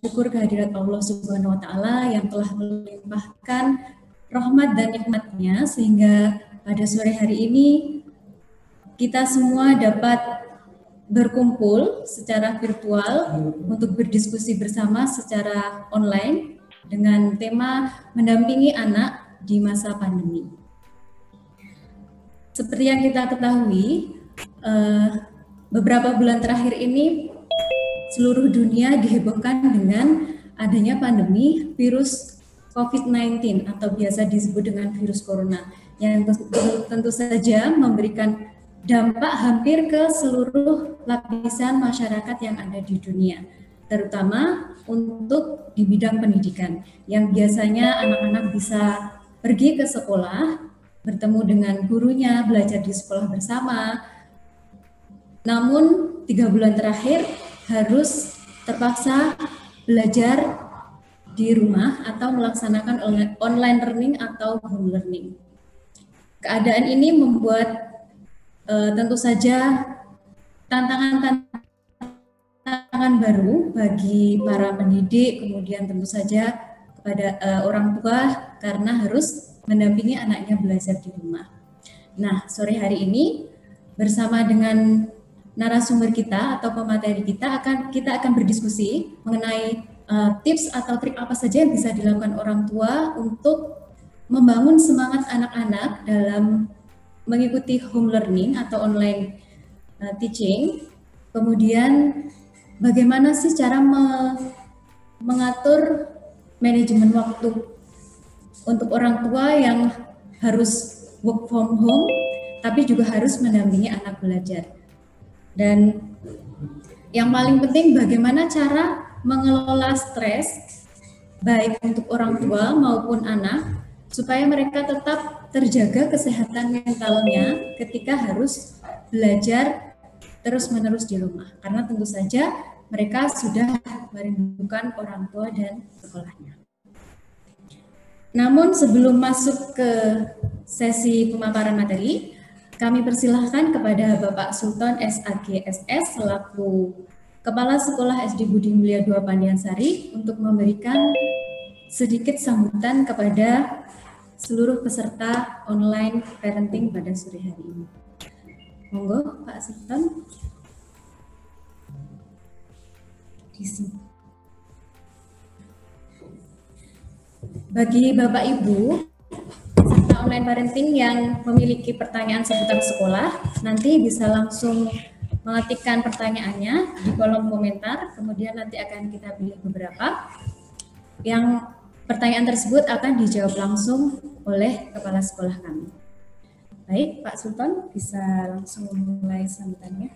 syukur kehadirat Allah Subhanahu wa Ta'ala yang telah melimpahkan rahmat dan nikmatnya sehingga pada sore hari ini kita semua dapat berkumpul secara virtual untuk berdiskusi bersama secara online dengan tema mendampingi anak di masa pandemi. Seperti yang kita ketahui, beberapa bulan terakhir ini seluruh dunia dihebohkan dengan adanya pandemi virus COVID-19 atau biasa disebut dengan virus corona yang tentu saja memberikan dampak hampir ke seluruh lapisan masyarakat yang ada di dunia, terutama untuk di bidang pendidikan yang biasanya anak-anak bisa pergi ke sekolah, bertemu dengan gurunya, belajar di sekolah bersama. Namun 3 bulan terakhir harus terpaksa belajar di rumah atau melaksanakan online learning atau home learning. Keadaan ini membuat tentu saja tantangan baru bagi para pendidik, kemudian tentu saja kepada orang tua karena harus mendampingi anaknya belajar di rumah. Nah, sore hari ini bersama dengan narasumber kita atau pemateri kita akan berdiskusi mengenai tips atau trik apa saja yang bisa dilakukan orang tua untuk membangun semangat anak-anak dalam mengikuti home learning atau online teaching. Kemudian bagaimana sih cara mengatur manajemen waktu untuk orang tua yang harus work from home tapi juga harus mendampingi anak belajar. Dan yang paling penting bagaimana cara mengelola stres baik untuk orang tua maupun anak supaya mereka tetap terjaga kesehatan mentalnya ketika harus belajar terus-menerus di rumah. Karena tentu saja mereka sudah merindukan orang tua dan sekolahnya. Namun sebelum masuk ke sesi pemaparan materi, kami persilahkan kepada Bapak Sultan SAG SS selaku Kepala Sekolah SD Budi Mulia II Pandiansari untuk memberikan sedikit sambutan kepada seluruh peserta online parenting pada sore hari ini. Monggo Pak Sultan. Bagi Bapak Ibu peserta online parenting yang memiliki pertanyaan seputar sekolah, nanti bisa langsung mengetikkan pertanyaannya di kolom komentar, kemudian nanti akan kita pilih beberapa yang pertanyaan tersebut akan dijawab langsung oleh kepala sekolah kami. Baik, Pak Sultan bisa langsung mulai sambutannya.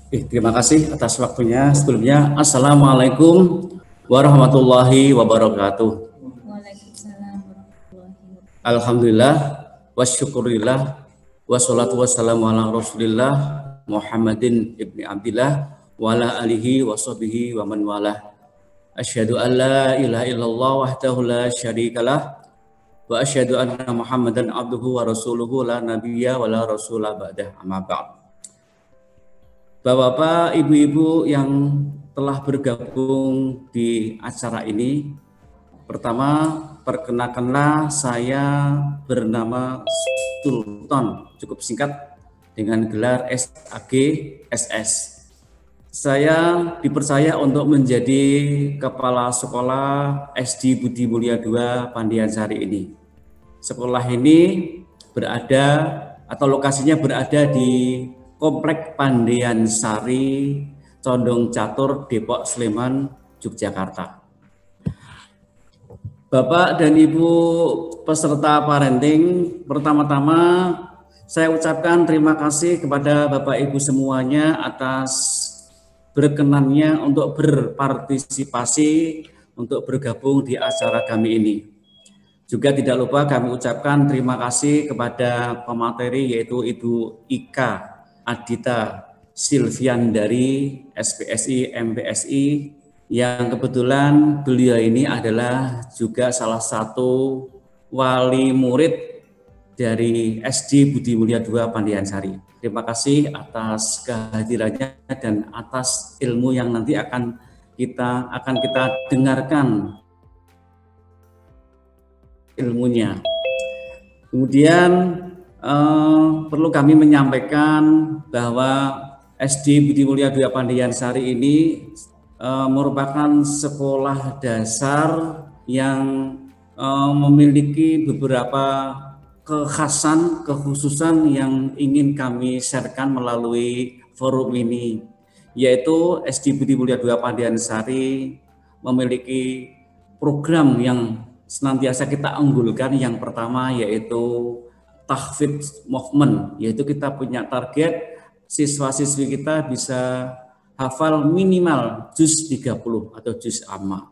Terima kasih atas waktunya. Sebelumnya, Assalamualaikum warahmatullahi wabarakatuh. Waalaikumsalam warahmatullahi wabarakatuh. Alhamdulillah, wasyukurillah, wassalatu wassalamu ala rasulillah Muhammadin ibni Abdillah wa ala alihi wa sahbihi wa man walah. Asyhadu an la ilaha illallah wahdahu la syarikalah wa asyhadu anna Muhammadan abduhu wa rasuluhu la nabiyya wa la rasulah ba'dah, amma ba'd. Bapak-bapak, ibu-ibu yang telah bergabung di acara ini, pertama perkenalkanlah saya bernama Sultan, cukup singkat dengan gelar SAG SS. Saya dipercaya untuk menjadi kepala sekolah SD Budi Mulia II Pandiansari ini. Sekolah ini berada atau lokasinya berada di Komplek Pandiansari, Condong Catur, Depok, Sleman, Yogyakarta. Bapak dan Ibu peserta parenting, pertama-tama saya ucapkan terima kasih kepada Bapak Ibu semuanya atas berkenannya untuk berpartisipasi, untuk bergabung di acara kami ini. Juga tidak lupa kami ucapkan terima kasih kepada pemateri yaitu Ibu Ika Adita Silvian dari SPSI MPSI yang kebetulan beliau ini adalah juga salah satu wali murid dari SD Budi Mulia II Pandiansari. Terima kasih atas kehadirannya dan atas ilmu yang nanti akan akan kita dengarkan ilmunya. Kemudian perlu kami menyampaikan bahwa SD Budi Mulia Dwi Pandiansari ini merupakan sekolah dasar yang memiliki beberapa kekhususan yang ingin kami sharekan melalui forum ini, yaitu SD Budi Mulia Dwi Pandiansari memiliki program yang senantiasa kita unggulkan. Yang pertama yaitu tahfidz movement, yaitu kita punya target siswa-siswi kita bisa hafal minimal juz 30 atau juz amma.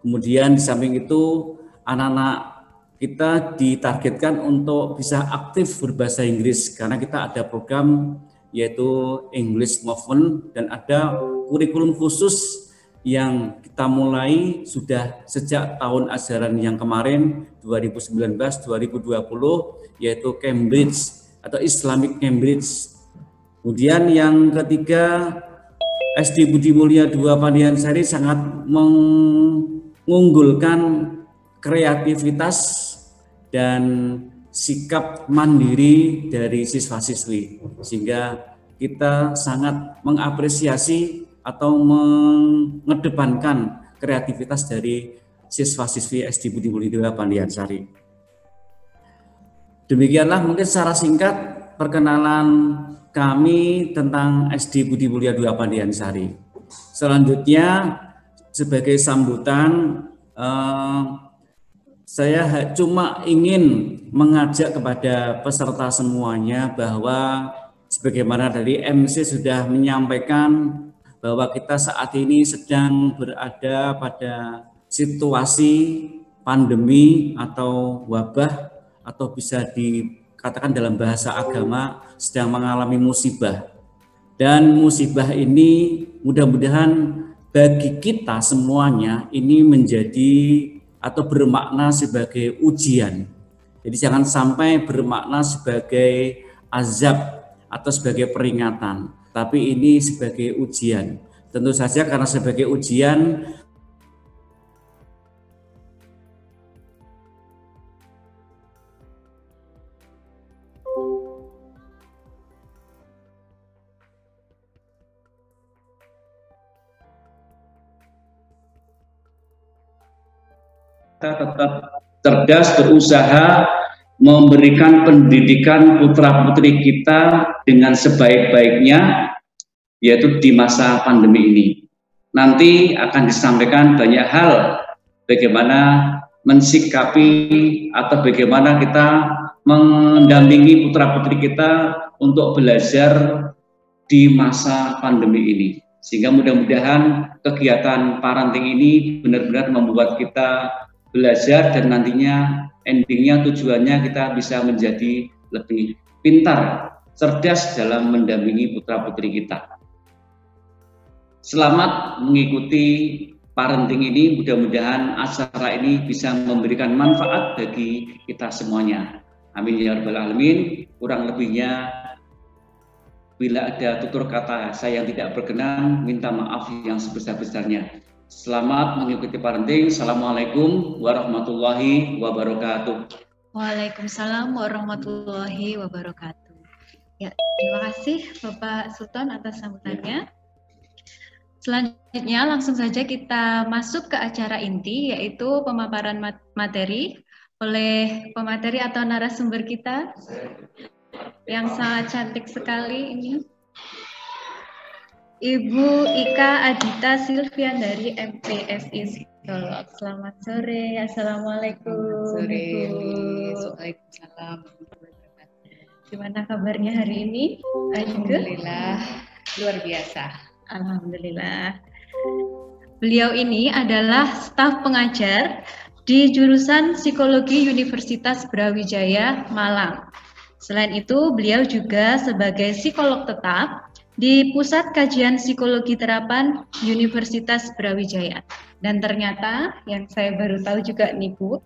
Kemudian di samping itu anak-anak kita ditargetkan untuk bisa aktif berbahasa Inggris karena kita ada program yaitu English Movement dan ada kurikulum khusus yang kita mulai sudah sejak tahun ajaran yang kemarin 2019-2020 yaitu Cambridge atau Islamic Cambridge. Kemudian yang ketiga, SD Budi Mulia Dwi Pandiansari sangat mengunggulkan kreativitas dan sikap mandiri dari siswa-siswi, sehingga kita sangat mengapresiasi atau mengedepankan kreativitas dari siswa-siswi SD Budi Mulia Dwi Pandiansari. Demikianlah mungkin secara singkat perkenalan kami tentang SD Budi Mulia Dwi Pandiansari. Selanjutnya sebagai sambutan saya cuma ingin mengajak kepada peserta semuanya bahwa sebagaimana dari MC sudah menyampaikan bahwa kita saat ini sedang berada pada situasi pandemi atau wabah atau bisa dikatakan dalam bahasa agama sedang mengalami musibah. Dan musibah ini mudah-mudahan bagi kita semuanya ini menjadi atau bermakna sebagai ujian. Jadi jangan sampai bermakna sebagai azab atau sebagai peringatan, tapi ini sebagai ujian. Tentu saja karena sebagai ujian kita tetap cerdas, berusaha memberikan pendidikan putra-putri kita dengan sebaik-baiknya, yaitu di masa pandemi ini. Nanti akan disampaikan banyak hal bagaimana mensikapi atau bagaimana kita mendampingi putra-putri kita untuk belajar di masa pandemi ini. Sehingga mudah-mudahan kegiatan parenting ini benar-benar membuat kita belajar dan nantinya endingnya tujuannya kita bisa menjadi lebih pintar, cerdas dalam mendampingi putra-putri kita. Selamat mengikuti parenting ini, mudah-mudahan acara ini bisa memberikan manfaat bagi kita semuanya. Amin ya rabbal alamin. Kurang lebihnya bila ada tutur kata saya yang tidak berkenan, minta maaf yang sebesar-besarnya. Selamat mengikuti parenting. Assalamualaikum warahmatullahi wabarakatuh. Waalaikumsalam warahmatullahi wabarakatuh. Ya, terima kasih Bapak Sultan atas sambutannya. Selanjutnya langsung saja kita masuk ke acara inti, yaitu pemaparan materi oleh pemateri atau narasumber kita yang sangat cantik sekali ini. Ibu Ika Adita Silvian dari MPSI Psikolog. Selamat sore, assalamualaikum. Sore, waalaikumsalam. Gimana kabarnya hari ini? Alhamdulillah, luar biasa. Alhamdulillah. Beliau ini adalah staf pengajar di jurusan Psikologi Universitas Brawijaya, Malang. Selain itu, beliau juga sebagai psikolog tetap di Pusat Kajian Psikologi Terapan Universitas Brawijaya. Dan ternyata yang saya baru tahu juga nih Bu,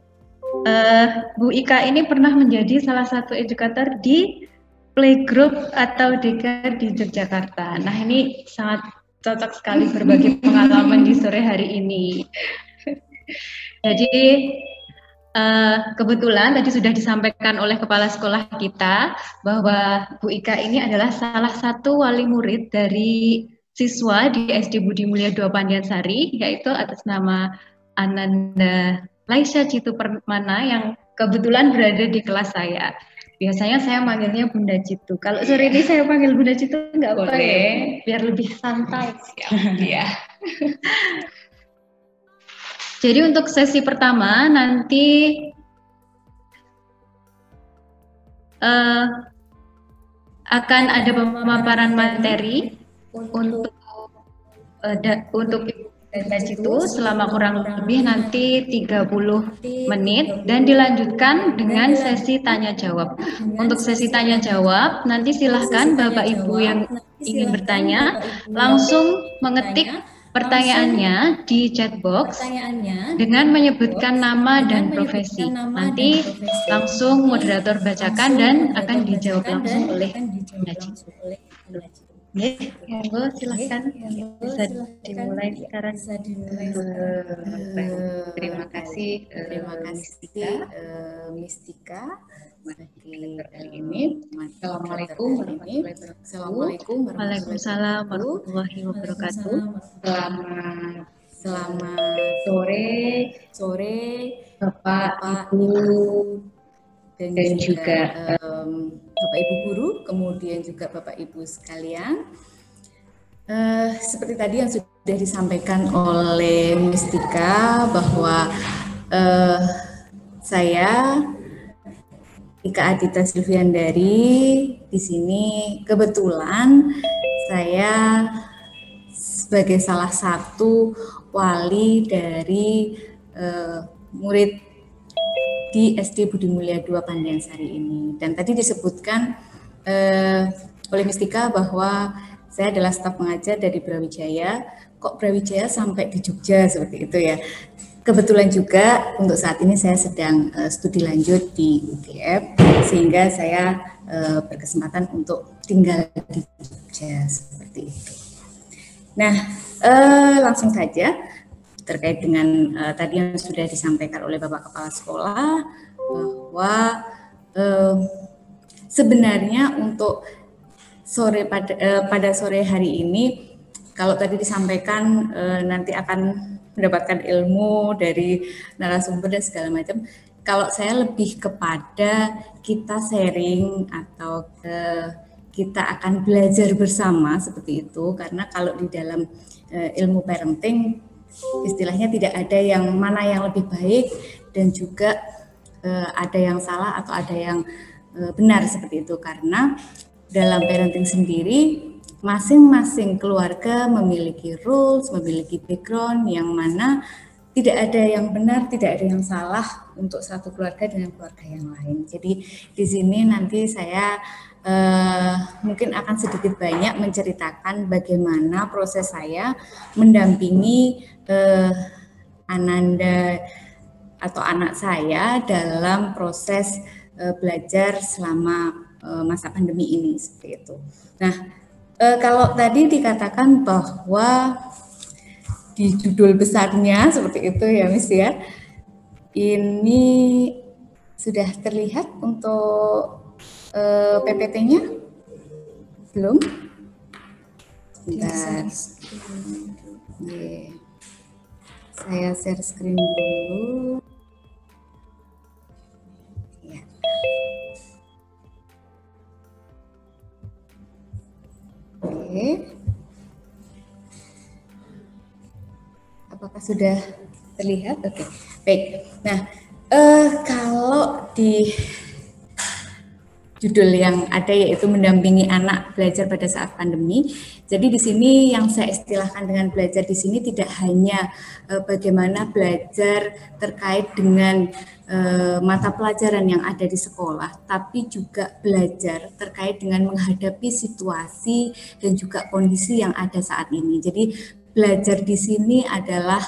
Bu Ika ini pernah menjadi salah satu edukator di playgroup atau DK di Yogyakarta. Nah ini sangat cocok sekali berbagi pengalaman di sore hari ini. Jadi kebetulan tadi sudah disampaikan oleh kepala sekolah kita bahwa Bu Ika ini adalah salah satu wali murid dari siswa di SD Budi Mulia 2 Pandiansari, yaitu atas nama Ananda Laisha Citu Permana yang kebetulan berada di kelas saya. Biasanya saya manggilnya Bunda Citu. Kalau sore ini saya panggil Bunda Citu nggak apa ya? Biar lebih santai. Ya. Jadi untuk sesi pertama nanti akan ada pemaparan materi untuk Ibu Citu selama kurang lebih nanti 30 menit dan dilanjutkan dengan sesi tanya jawab. Untuk sesi tanya jawab nanti silahkan Bapak Ibu yang ingin bertanya langsung mengetik pertanyaannya di chat box dengan menyebutkan nama dan profesi. Nanti langsung moderator bacakan dan akan dijawab langsung oleh Bunda Citu. Monggo silakan bisa dimulai sekarang. Terima kasih Mistika kali ini. Assalamualaikum warahmatullahi wabarakatuh. Selamat sore Bapak Ibu dan juga Bapak Ibu guru, kemudian juga Bapak Ibu sekalian. Seperti tadi yang sudah disampaikan oleh Mistika bahwa saya Ika Adita Silviandari di sini kebetulan saya sebagai salah satu wali dari murid di SD Budi Mulia 2 Pandiansari ini. Dan tadi disebutkan oleh Mistika bahwa saya adalah staf pengajar dari Brawijaya. Kok Brawijaya sampai di Jogja seperti itu ya? Kebetulan juga untuk saat ini saya sedang studi lanjut di UGM, sehingga saya berkesempatan untuk tinggal di Jogja seperti itu. Nah, langsung saja terkait dengan tadi yang sudah disampaikan oleh Bapak Kepala Sekolah bahwa sebenarnya untuk pada sore hari ini, kalau tadi disampaikan nanti akan mendapatkan ilmu dari narasumber dan segala macam. Kalau saya lebih kepada kita sharing atau kita akan belajar bersama seperti itu, karena kalau di dalam ilmu parenting istilahnya tidak ada yang mana yang lebih baik dan juga ada yang salah atau ada yang benar seperti itu, karena dalam parenting sendiri masing-masing keluarga memiliki rules, memiliki background yang mana tidak ada yang benar, tidak ada yang salah untuk satu keluarga dengan keluarga yang lain. Jadi di sini nanti saya mungkin akan sedikit banyak menceritakan bagaimana proses saya mendampingi Ananda atau anak saya dalam proses belajar selama masa pandemi ini seperti itu. Nah, kalau tadi dikatakan bahwa di judul besarnya seperti itu ya Miss ya, ini sudah terlihat untuk PPT-nya? Belum? Sebentar. Saya share screen dulu. Ya. Oke. Apakah sudah terlihat? Oke. Baik. Nah, kalau di judul yang ada yaitu mendampingi anak belajar pada saat pandemi. Jadi di sini yang saya istilahkan dengan belajar di sini tidak hanya bagaimana belajar terkait dengan mata pelajaran yang ada di sekolah, tapi juga belajar terkait dengan menghadapi situasi dan juga kondisi yang ada saat ini. Jadi belajar di sini adalah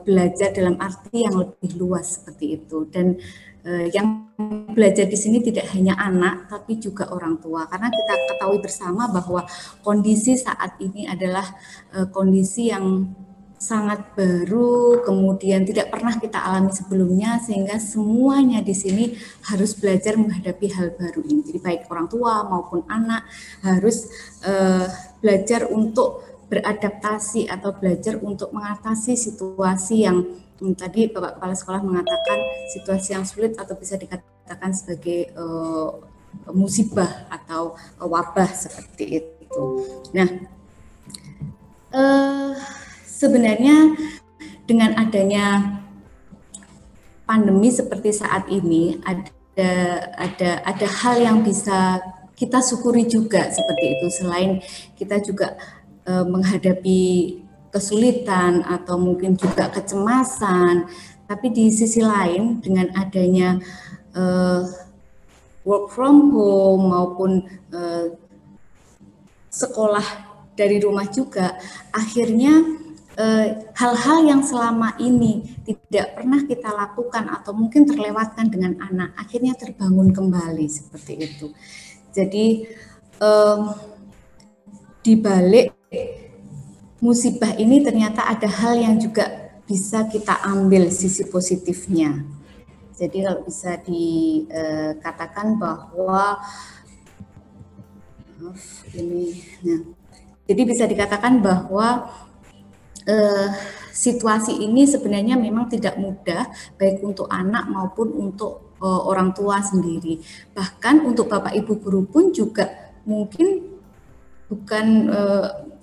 belajar dalam arti yang lebih luas seperti itu. Dan yang belajar di sini tidak hanya anak tapi juga orang tua, karena kita ketahui bersama bahwa kondisi saat ini adalah kondisi yang sangat baru, kemudian tidak pernah kita alami sebelumnya, sehingga semuanya di sini harus belajar menghadapi hal baru ini. Jadi baik orang tua maupun anak harus belajar untuk beradaptasi atau belajar untuk mengatasi situasi yang tadi Bapak Kepala Sekolah mengatakan situasi yang sulit atau bisa dikatakan sebagai musibah atau wabah seperti itu. Nah, sebenarnya dengan adanya pandemi seperti saat ini ada hal yang bisa kita syukuri juga seperti itu. Selain kita juga menghadapi kesulitan atau mungkin juga kecemasan, tapi di sisi lain dengan adanya work from home maupun sekolah dari rumah juga, akhirnya hal-hal yang selama ini tidak pernah kita lakukan atau mungkin terlewatkan dengan anak akhirnya terbangun kembali seperti itu. Jadi di balik musibah ini ternyata ada hal yang juga bisa kita ambil sisi positifnya. Jadi kalau bisa dikatakan bahwa jadi bisa dikatakan bahwa situasi ini sebenarnya memang tidak mudah baik untuk anak maupun untuk orang tua sendiri. Bahkan untuk Bapak Ibu guru pun juga mungkin bukan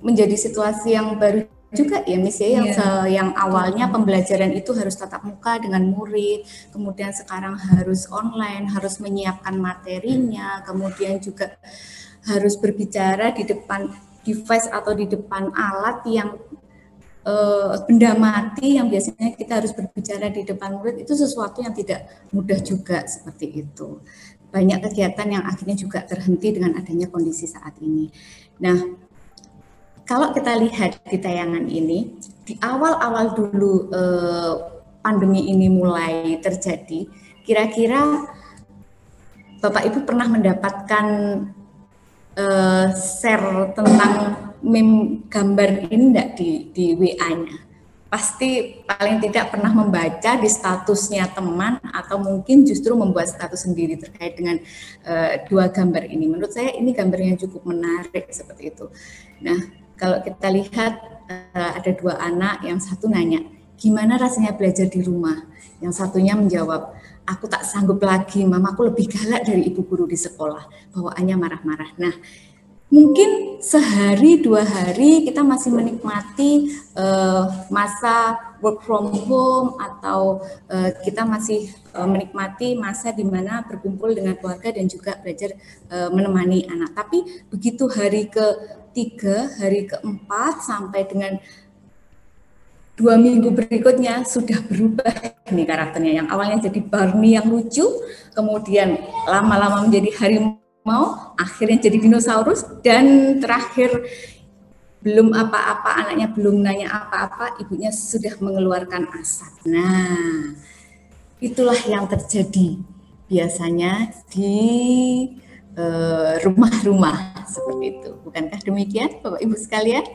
menjadi situasi yang baru juga ya Miss ya, yang awalnya pembelajaran itu harus tatap muka dengan murid, kemudian sekarang harus online, harus menyiapkan materinya, kemudian juga harus berbicara di depan device atau di depan alat yang benda mati yang biasanya kita harus berbicara di depan murid, itu sesuatu yang tidak mudah juga seperti itu. Banyak kegiatan yang akhirnya juga terhenti dengan adanya kondisi saat ini. Nah, kalau kita lihat di tayangan ini, di awal-awal dulu pandemi ini mulai terjadi, kira-kira Bapak Ibu pernah mendapatkan share tentang meme gambar ini enggak di WA-nya? Pasti paling tidak pernah membaca di statusnya teman atau mungkin justru membuat status sendiri terkait dengan dua gambar ini. Menurut saya ini gambarnya cukup menarik seperti itu. Nah, kalau kita lihat ada dua anak, yang satu nanya, gimana rasanya belajar di rumah? Yang satunya menjawab, aku tak sanggup lagi, mamaku lebih galak dari ibu guru di sekolah, bawaannya marah-marah. Nah, mungkin sehari dua hari kita masih menikmati masa work from home atau kita masih menikmati masa di mana berkumpul dengan keluarga dan juga belajar menemani anak. Tapi begitu hari ketiga, hari keempat sampai dengan 2 minggu berikutnya sudah berubah nih karakternya. Yang awalnya jadi Barney yang lucu, kemudian lama-lama menjadi harimau, akhirnya jadi dinosaurus, dan terakhir belum apa-apa, anaknya belum nanya apa-apa, ibunya sudah mengeluarkan asap. Nah, itulah yang terjadi biasanya di rumah-rumah seperti itu. Bukankah demikian Bapak Ibu sekalian?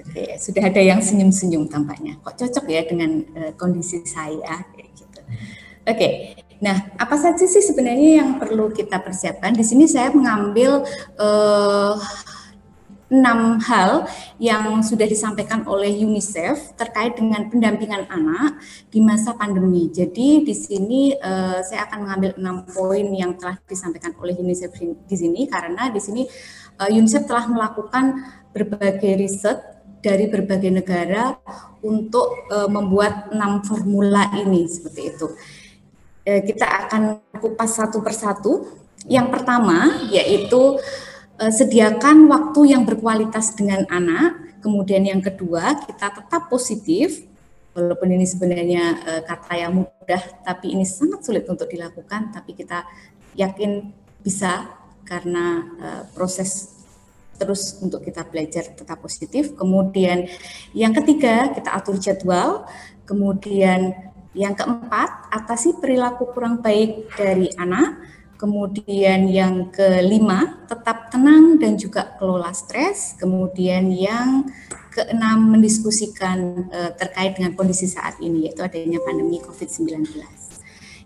Oke, sudah ada yang senyum-senyum tampaknya. Kok cocok ya dengan kondisi saya kayak gitu. Oke. Nah, apa saja sih sebenarnya yang perlu kita persiapkan? Di sini saya mengambil 6 hal yang sudah disampaikan oleh UNICEF terkait dengan pendampingan anak di masa pandemi. Jadi di sini saya akan mengambil 6 poin yang telah disampaikan oleh UNICEF di sini, karena di sini UNICEF telah melakukan berbagai riset dari berbagai negara untuk membuat 6 formula ini seperti itu. Kita akan kupas satu persatu. Yang pertama yaitu sediakan waktu yang berkualitas dengan anak. Kemudian yang kedua, kita tetap positif, walaupun ini sebenarnya kata yang mudah, tapi ini sangat sulit untuk dilakukan, tapi kita yakin bisa karena proses terus untuk kita belajar tetap positif. Kemudian yang ketiga, kita atur jadwal. Kemudian yang keempat, atasi perilaku kurang baik dari anak. Kemudian yang kelima, tetap tenang dan juga kelola stres. Kemudian yang keenam, mendiskusikan terkait dengan kondisi saat ini, yaitu adanya pandemi COVID-19.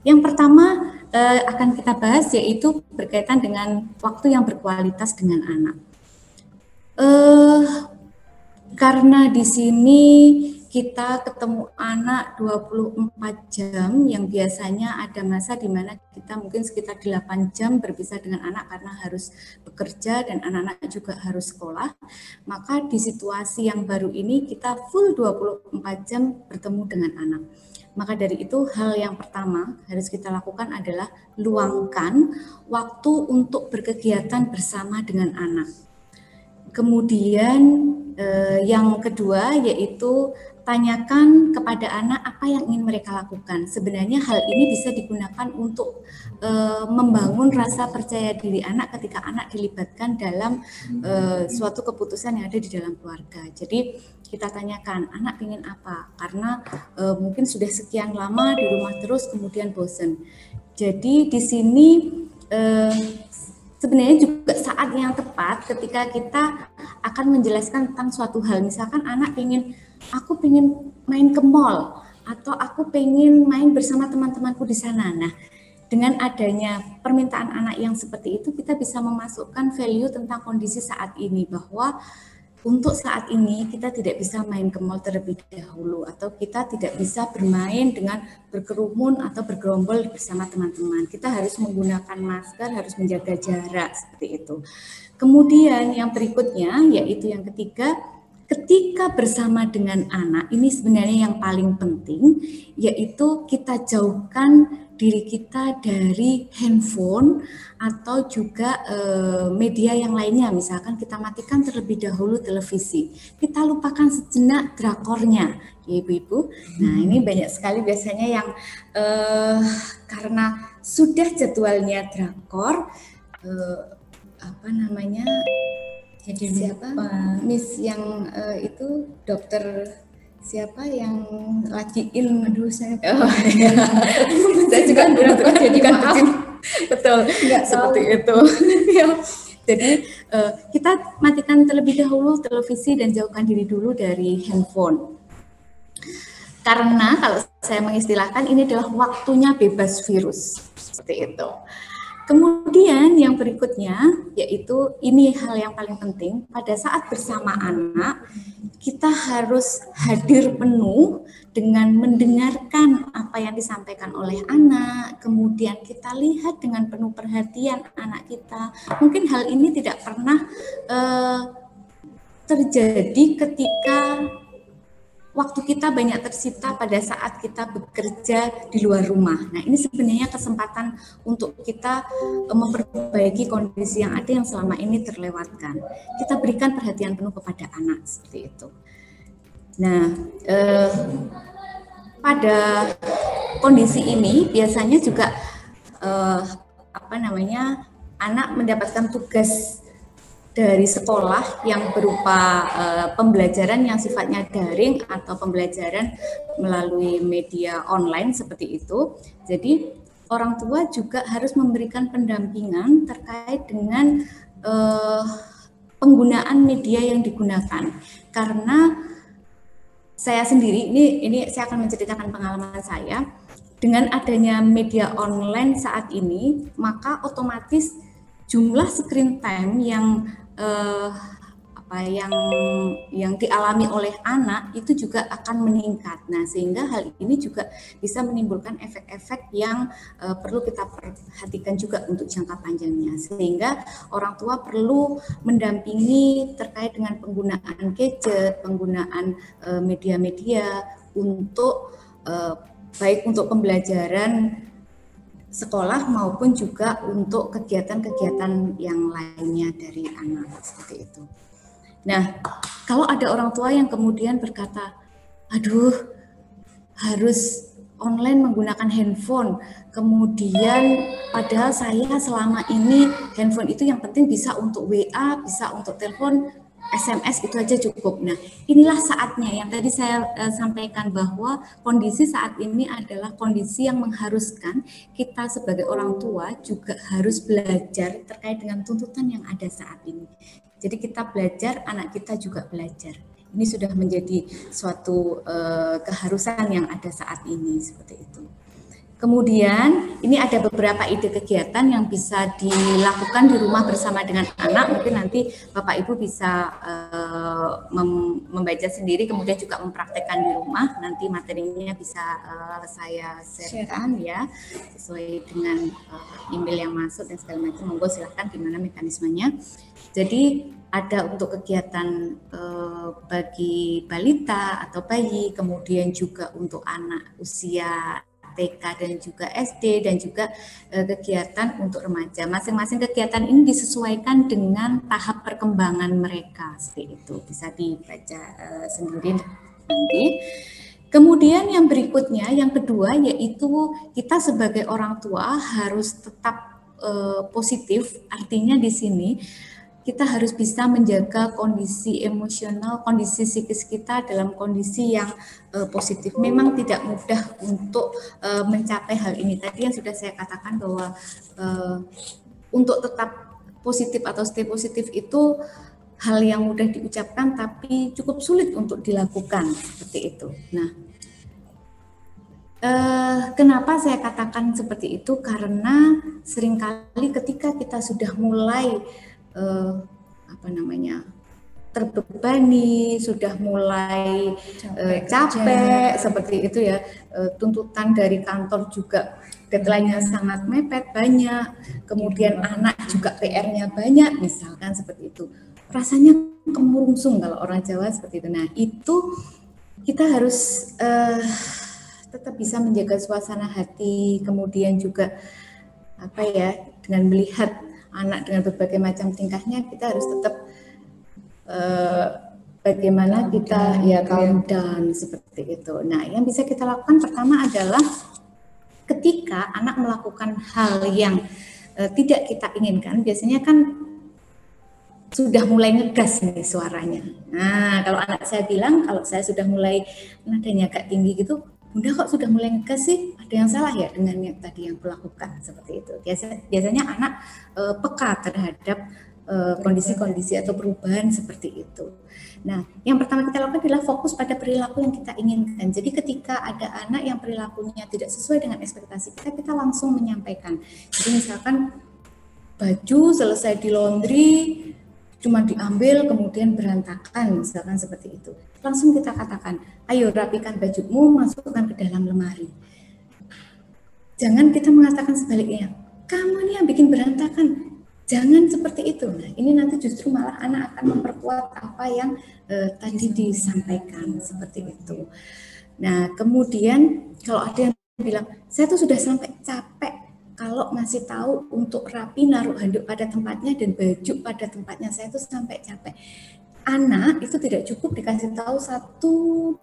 Yang pertama akan kita bahas yaitu berkaitan dengan waktu yang berkualitas dengan anak. Karena di sini kita ketemu anak 24 jam, yang biasanya ada masa di mana kita mungkin sekitar 8 jam berpisah dengan anak karena harus bekerja dan anak-anak juga harus sekolah. Maka di situasi yang baru ini kita full 24 jam bertemu dengan anak. Maka dari itu hal yang pertama harus kita lakukan adalah luangkan waktu untuk berkegiatan bersama dengan anak. Kemudian yang kedua yaitu tanyakan kepada anak apa yang ingin mereka lakukan. Sebenarnya hal ini bisa digunakan untuk membangun rasa percaya diri anak ketika anak dilibatkan dalam suatu keputusan yang ada di dalam keluarga. Jadi kita tanyakan anak ingin apa, karena mungkin sudah sekian lama di rumah terus kemudian bosan. Jadi di sini sebenarnya juga saat yang tepat ketika kita akan menjelaskan tentang suatu hal. Misalkan anak aku pengen main ke mall, atau aku pengen main bersama teman-temanku di sana. Nah, dengan adanya permintaan anak yang seperti itu, kita bisa memasukkan value tentang kondisi saat ini, bahwa untuk saat ini kita tidak bisa main ke mall terlebih dahulu, atau kita tidak bisa bermain dengan berkerumun atau bergerombol bersama teman-teman. Kita harus menggunakan masker, harus menjaga jarak, seperti itu. Kemudian yang berikutnya yaitu yang ketiga, ketika bersama dengan anak, ini sebenarnya yang paling penting, yaitu kita jauhkan diri kita dari handphone atau juga media yang lainnya. Misalkan kita matikan terlebih dahulu televisi, kita lupakan sejenak drakornya, ibu-ibu. Nah, ini banyak sekali biasanya yang karena sudah jadwalnya drakor, Jadi siapa Miss yang itu dokter siapa yang lakiin, saya iya. Saya juga benar-benar jadi betul nggak seperti itu. Jadi kita matikan terlebih dahulu televisi dan jauhkan diri dulu dari handphone, karena kalau saya mengistilahkan ini adalah waktunya bebas virus, seperti itu. Kemudian yang berikutnya yaitu ini hal yang paling penting, pada saat bersama anak kita harus hadir penuh dengan mendengarkan apa yang disampaikan oleh anak, kemudian kita lihat dengan penuh perhatian anak kita. Mungkin hal ini tidak pernah terjadi ketika waktu kita banyak tersita pada saat kita bekerja di luar rumah. Nah, ini sebenarnya kesempatan untuk kita memperbaiki kondisi yang ada yang selama ini terlewatkan. Kita berikan perhatian penuh kepada anak, seperti itu. Nah, pada kondisi ini biasanya juga anak mendapatkan tugas dari sekolah yang berupa pembelajaran yang sifatnya daring atau pembelajaran melalui media online seperti itu. Jadi orang tua juga harus memberikan pendampingan terkait dengan penggunaan media yang digunakan. Karena saya sendiri, ini saya akan menceritakan pengalaman saya, dengan adanya media online saat ini, maka otomatis jumlah screen time yang dialami oleh anak itu juga akan meningkat. Nah, sehingga hal ini juga bisa menimbulkan efek-efek yang perlu kita perhatikan juga untuk jangka panjangnya. Sehingga orang tua perlu mendampingi terkait dengan penggunaan gadget, penggunaan media-media untuk baik untuk pembelajaran sekolah maupun juga untuk kegiatan-kegiatan yang lainnya dari anak, seperti itu. Nah, kalau ada orang tua yang kemudian berkata, aduh, harus online menggunakan handphone, kemudian padahal saya selama ini handphone itu yang penting bisa untuk WA, bisa untuk telepon, SMS itu aja cukup. Nah, inilah saatnya yang tadi saya sampaikan bahwa kondisi saat ini adalah kondisi yang mengharuskan kita sebagai orang tua juga harus belajar terkait dengan tuntutan yang ada saat ini. Jadi kita belajar, anak kita juga belajar. Ini sudah menjadi suatu keharusan yang ada saat ini, seperti itu. Kemudian ini ada beberapa ide kegiatan yang bisa dilakukan di rumah bersama dengan anak. Mungkin nanti Bapak Ibu bisa membaca sendiri, kemudian juga mempraktekkan di rumah. Nanti materinya bisa saya share-kan ya, sesuai dengan email yang masuk dan segala macam. Monggo silahkan gimana mekanismenya. Jadi ada untuk kegiatan bagi balita atau bayi, kemudian juga untuk anak usia TK dan juga SD, dan juga kegiatan untuk remaja. Masing-masing kegiatan ini disesuaikan dengan tahap perkembangan mereka, seperti itu. Bisa dibaca sendiri nanti. Kemudian yang berikutnya, yang kedua, yaitu kita sebagai orang tua harus tetap positif. Artinya di sini kita harus bisa menjaga kondisi emosional, kondisi psikis kita dalam kondisi yang positif. Memang tidak mudah untuk mencapai hal ini. Tadi yang sudah saya katakan bahwa untuk tetap positif atau stay positif itu hal yang mudah diucapkan tapi cukup sulit untuk dilakukan, seperti itu. Nah, kenapa saya katakan seperti itu? Karena seringkali ketika kita sudah mulai terbebani, sudah mulai capek seperti itu ya, tuntutan dari kantor juga deadline-nya sangat mepet, banyak, kemudian anak juga PR-nya banyak, misalkan seperti itu, rasanya kemurungsung kalau orang Jawa seperti itu. Nah, itu kita harus tetap bisa menjaga suasana hati, kemudian juga dengan melihat anak dengan berbagai macam tingkahnya, kita harus tetap bagaimana kita calm down, seperti itu. Nah, yang bisa kita lakukan pertama adalah ketika anak melakukan hal yang tidak kita inginkan, biasanya kan sudah mulai ngegas nih suaranya. Nah, kalau anak saya bilang, kalau saya sudah mulai nadanya agak tinggi gitu, Bunda kok sudah mulai ngegas sih? Ada yang salah ya dengan yang tadi yang kulakukan, seperti itu. Biasanya anak peka terhadap kondisi-kondisi atau perubahan seperti itu. Nah, yang pertama kita lakukan adalah fokus pada perilaku yang kita inginkan. Jadi ketika ada anak yang perilakunya tidak sesuai dengan ekspektasi kita, kita langsung menyampaikan. Jadi misalkan baju selesai di laundry, cuma diambil kemudian berantakan, misalkan seperti itu. Langsung kita katakan, ayo rapikan bajumu, masukkan ke dalam lemari. Jangan kita mengatakan sebaliknya, kamu nih yang bikin berantakan. Jangan seperti itu. Nah, ini nanti justru malah anak akan memperkuat apa yang tadi disampaikan, seperti itu. Nah, kemudian kalau ada yang bilang, saya tuh sudah sampai capek kalau ngasih tahu untuk rapi, naruh handuk pada tempatnya dan baju pada tempatnya, saya tuh sampai capek. Anak itu tidak cukup dikasih tahu 1,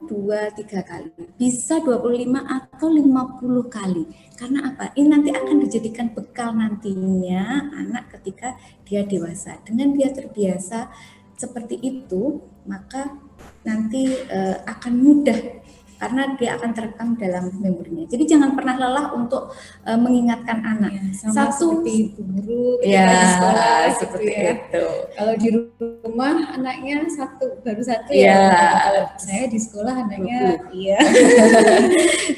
2, 3 kali. Bisa 25 atau 50 kali. Karena apa? Ini nanti akan dijadikan bekal nantinya anak ketika dia dewasa. Dengan dia terbiasa seperti itu, maka nanti akan mudah karena dia akan terekam dalam memorinya. Jadi jangan pernah lelah untuk mengingatkan anak. Sama seperti ibu guru ketika di sekolah seperti itu. Kalau di rumah anaknya baru satu ya. Kalau saya di sekolah anaknya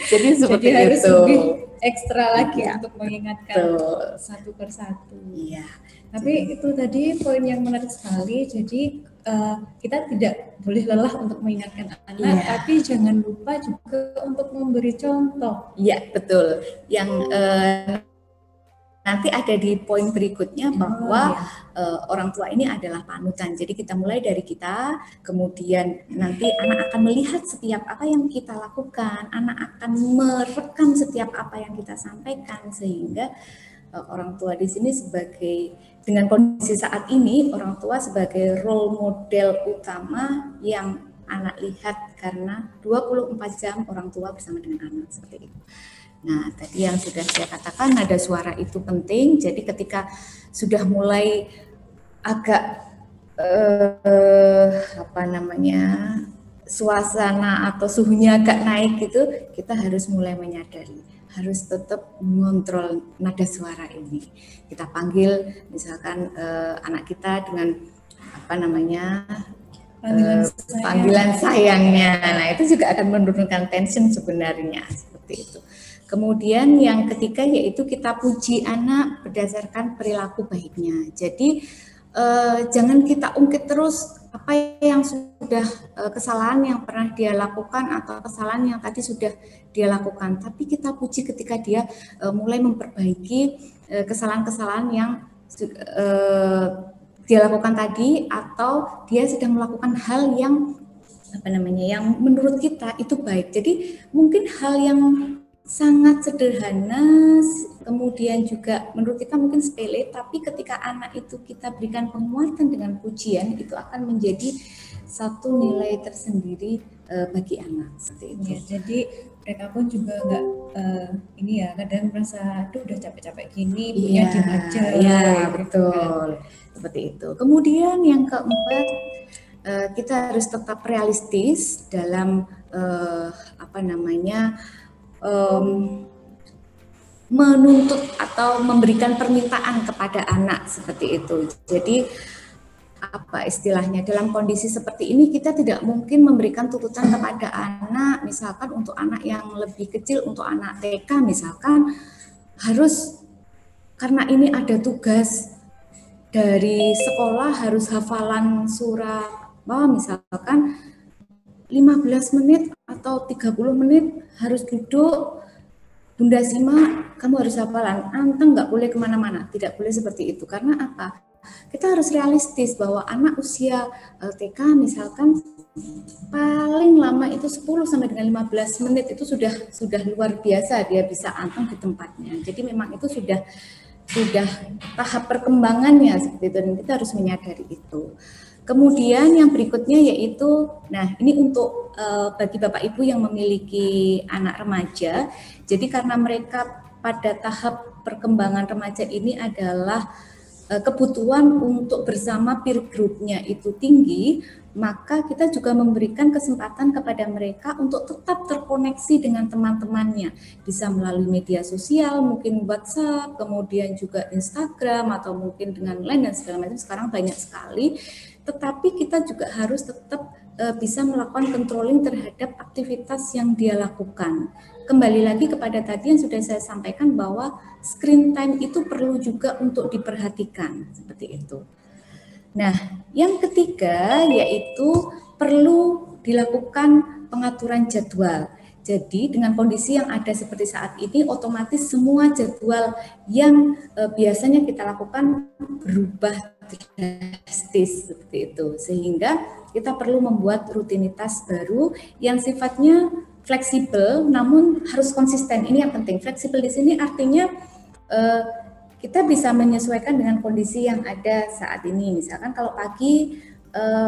Jadi seperti itu. Harus lebih ekstra lagi untuk mengingatkan satu persatu. Iya. Tapi itu tadi poin yang menarik sekali. Jadi kita tidak boleh lelah untuk mengingatkan anak, tapi jangan lupa juga untuk memberi contoh. Iya, betul. Yang nanti ada di poin berikutnya bahwa orang tua ini adalah panutan. Jadi kita mulai dari kita, kemudian nanti anak akan melihat setiap apa yang kita lakukan, anak akan merekam setiap apa yang kita sampaikan, sehingga orang tua di sini dengan kondisi saat ini, orang tua sebagai role model utama yang anak lihat karena 24 jam orang tua bersama dengan anak seperti itu. Nah, tadi yang sudah saya katakan nada suara itu penting. Jadi ketika sudah mulai agak suasana atau suhunya agak naik gitu, kita harus mulai menyadari, harus tetap mengontrol nada suara ini. Kita panggil misalkan anak kita dengan panggilan sayangnya. Nah, itu juga akan menurunkan tension sebenarnya seperti itu. Kemudian yang ketiga yaitu kita puji anak berdasarkan perilaku baiknya. Jadi jangan kita ungkit terus apa yang sudah kesalahan yang pernah dia lakukan atau kesalahan yang tadi sudah dia lakukan, tapi kita puji ketika dia mulai memperbaiki kesalahan-kesalahan yang dia lakukan tadi, atau dia sedang melakukan hal yang yang menurut kita itu baik. Jadi mungkin hal yang sangat sederhana, kemudian juga menurut kita mungkin sepele, tapi ketika anak itu kita berikan penguatan dengan pujian, itu akan menjadi satu nilai tersendiri bagi anak. Ya, jadi mereka pun juga nggak kadang merasa aduh udah capek-capek gini, punya diem aja. Ya, betul. Seperti itu. Kemudian yang keempat, kita harus tetap realistis dalam menuntut atau memberikan permintaan kepada anak seperti itu. Jadi istilahnya dalam kondisi seperti ini kita tidak mungkin memberikan tuntutan kepada anak, misalkan untuk anak yang lebih kecil, untuk anak TK misalkan harus, karena ini ada tugas dari sekolah harus hafalan surat, misalkan 15 menit atau 30 menit harus duduk, Bunda Sima kamu harus hafalan, Anteng nggak boleh kemana-mana, tidak boleh seperti itu. Karena apa? Kita harus realistis bahwa anak usia TK misalkan paling lama itu 10 sampai dengan 15 menit itu sudah luar biasa dia bisa anteng di tempatnya. Jadi memang itu sudah tahap perkembangannya seperti itu, dan kita harus menyadari itu. Kemudian yang berikutnya yaitu, ini untuk bagi Bapak Ibu yang memiliki anak remaja, jadi karena mereka pada tahap perkembangan remaja ini adalah kebutuhan untuk bersama peer group-nya itu tinggi, maka kita juga memberikan kesempatan kepada mereka untuk tetap terkoneksi dengan teman-temannya, bisa melalui media sosial, mungkin WhatsApp, kemudian juga Instagram, atau mungkin dengan lain dan segala macam, sekarang banyak sekali. Tetapi kita juga harus tetap bisa melakukan controlling terhadap aktivitas yang dia lakukan. Kembali lagi kepada tadi yang sudah saya sampaikan bahwa screen time itu perlu juga untuk diperhatikan seperti itu. Nah, yang ketiga yaitu perlu dilakukan pengaturan jadwal. Jadi dengan kondisi yang ada seperti saat ini, otomatis semua jadwal yang biasanya kita lakukan berubah drastis seperti itu, sehingga kita perlu membuat rutinitas baru yang sifatnya fleksibel, namun harus konsisten. Ini yang penting. Fleksibel di sini artinya kita bisa menyesuaikan dengan kondisi yang ada saat ini. Misalkan kalau pagi,